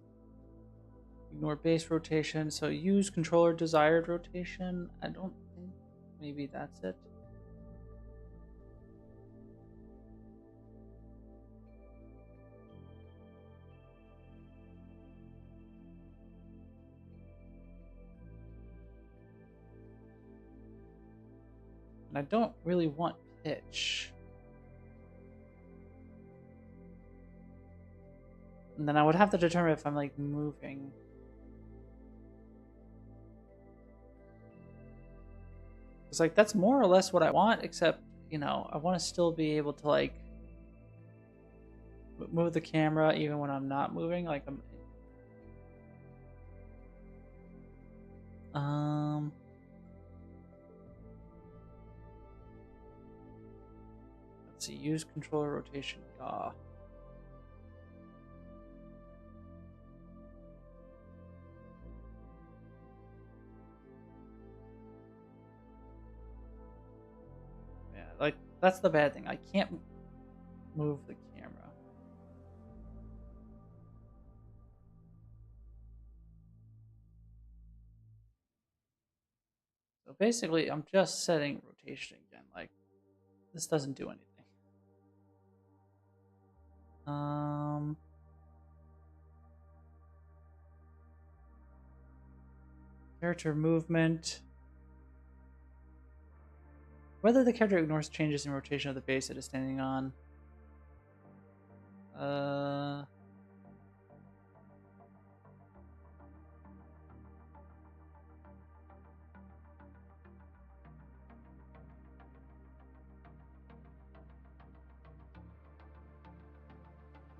ignore base rotation. So use controller desired rotation. I don't think maybe that's it. I don't really want pitch. And then I would have to determine if I'm like moving. It's like that's more or less what I want, except, you know, I want to still be able to like move the camera even when I'm not moving. Like let's see, use controller rotation. Yeah, like that's the bad thing. I can't move the camera. So basically, I'm just setting rotation again. Like, this doesn't do anything. Character movement. Whether the character ignores changes in rotation of the base it is standing on.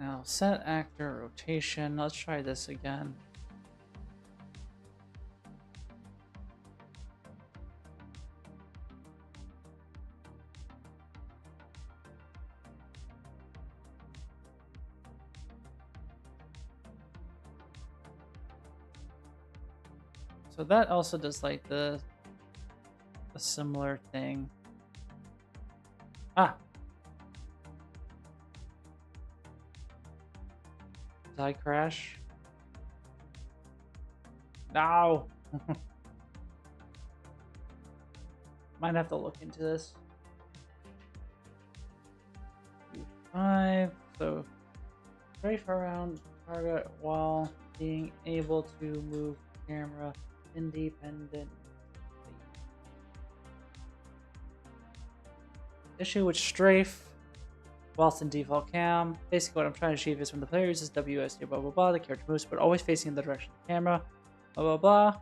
Now, set actor rotation. Let's try this again. So that also does like a similar thing. Ah! Did I crash? No! Might have to look into this. 5. So strafe around target while being able to move camera independently. Issue with strafe whilst in default cam. Basically what I'm trying to achieve is when the player uses WSD blah blah blah, the character moves but always facing in the direction of the camera. Blah blah blah.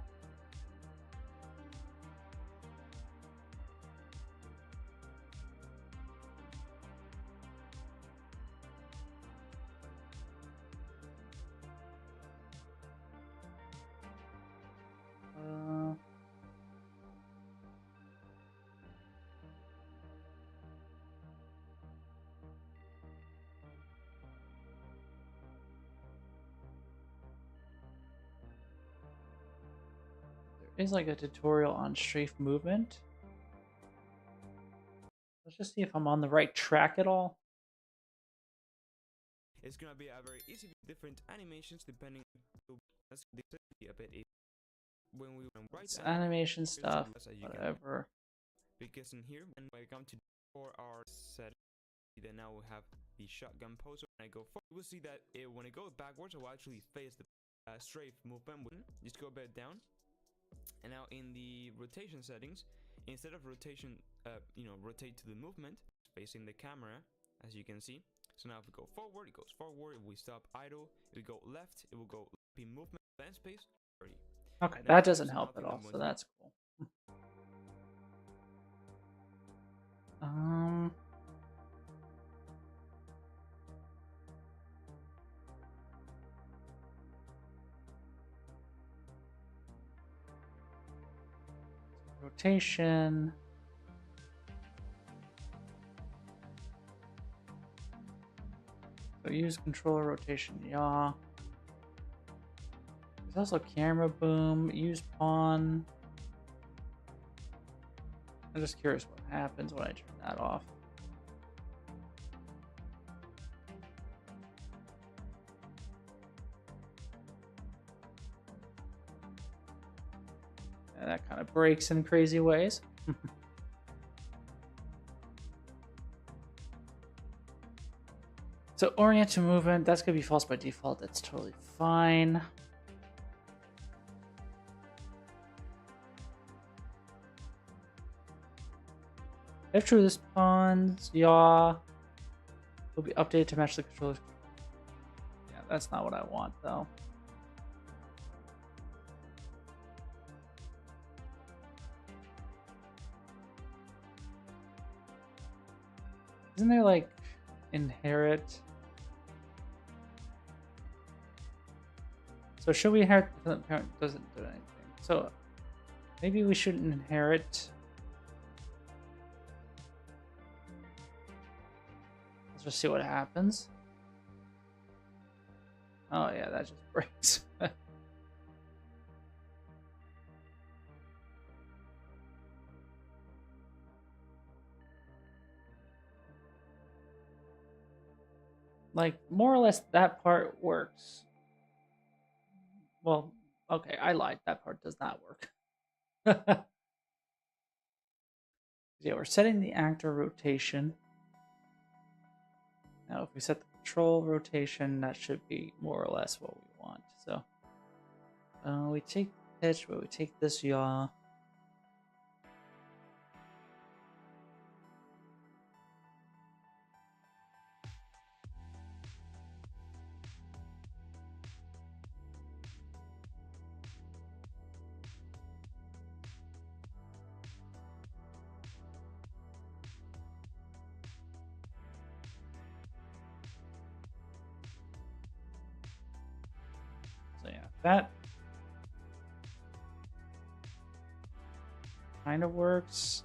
Is like a tutorial on strafe movement. Let's just see if I'm on the right track at all. It's gonna be a very easy different animations depending on a bit when we write it's animation stuff, whatever. Because in here, when I come to for our set, then now we have the shotgun pose. When I go forward, you will see that when it goes backwards, it will actually face the strafe movement. Just go a bit down. And now in the rotation settings, instead of rotation, rotate to the movement, facing the camera, as you can see. So now if we go forward, it goes forward. If we stop idle, if we go left, it will go in movement, land space, 30. Okay, that doesn't help at all, so that's cool. Rotation. So use controller rotation, yeah. There's also camera boom, use pawn. I'm just curious what happens when I turn that off. Yeah, that kind of breaks in crazy ways. So orient to movement, that's gonna be false by default. That's totally fine. If true, this pawn's yaw will be updated to match the controller's. Yeah, that's not what I want, though. Isn't there, like, inherit? So should we inherit if the parent doesn't do anything? So maybe we shouldn't inherit. Let's just see what happens. Oh yeah, that just breaks. Like, more or less that part works. Well, okay, I lied. That part does not work. Yeah, we're setting the actor rotation. Now, if we set the control rotation, that should be more or less what we want. So, we take pitch, but we take this yaw. So yeah, that kind of works,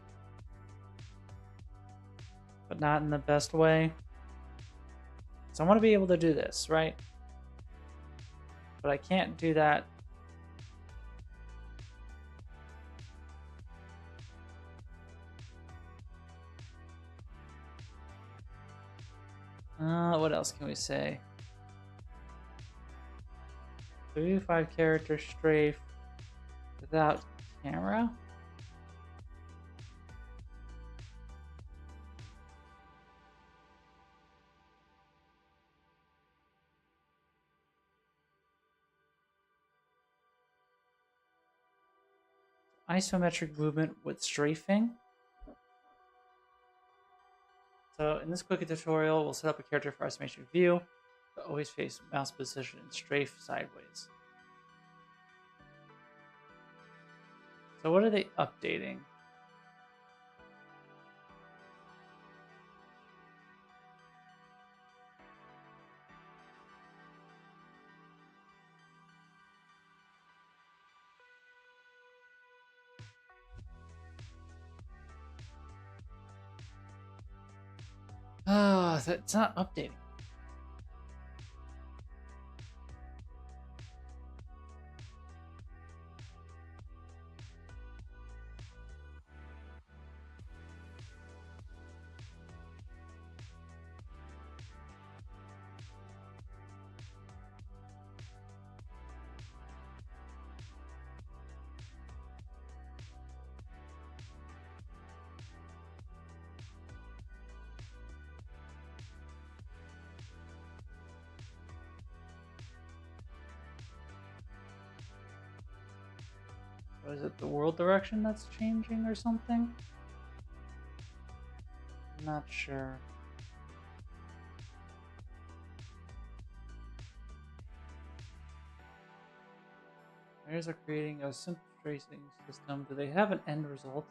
but not in the best way. So I want to be able to do this, right? But I can't do that. What else can we say? 35 character strafe without camera? Isometric movement with strafing. So in this quick tutorial, we'll set up a character for isometric view to always face mouse position and strafe sideways. So what are they updating? Ah, that's not updating. Or is it the world direction that's changing or something? I'm not sure. Players are creating a simple tracing system. Do they have an end result?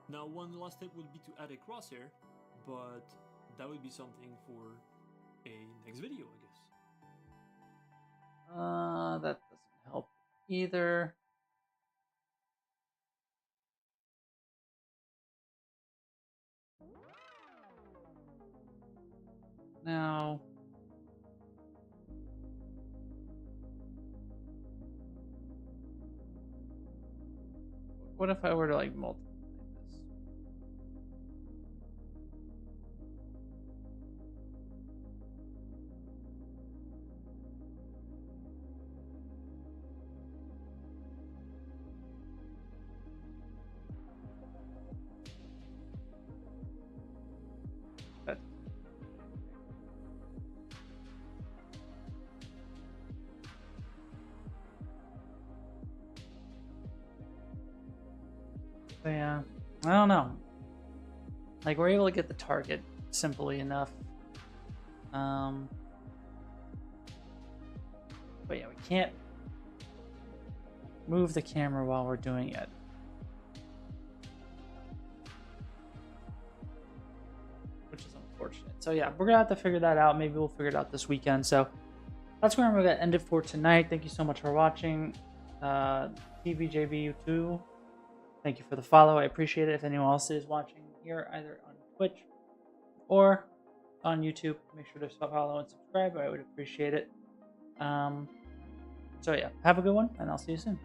Now, one last step would be to add a crosshair, but that would be something for a next video, I guess. That doesn't help either. Now, what if I were to like multiply this? That So yeah, I don't know. Like, we're able to get the target simply enough. But yeah, we can't move the camera while we're doing it. Which is unfortunate. So yeah, we're gonna have to figure that out. Maybe we'll figure it out this weekend. So that's where I'm gonna end it for tonight. Thank you so much for watching. TVJBU2, thank you for the follow. I appreciate it. If anyone else is watching here, either on Twitch or on YouTube, make sure to follow and subscribe. I would appreciate it. So yeah, have a good one, and I'll see you soon.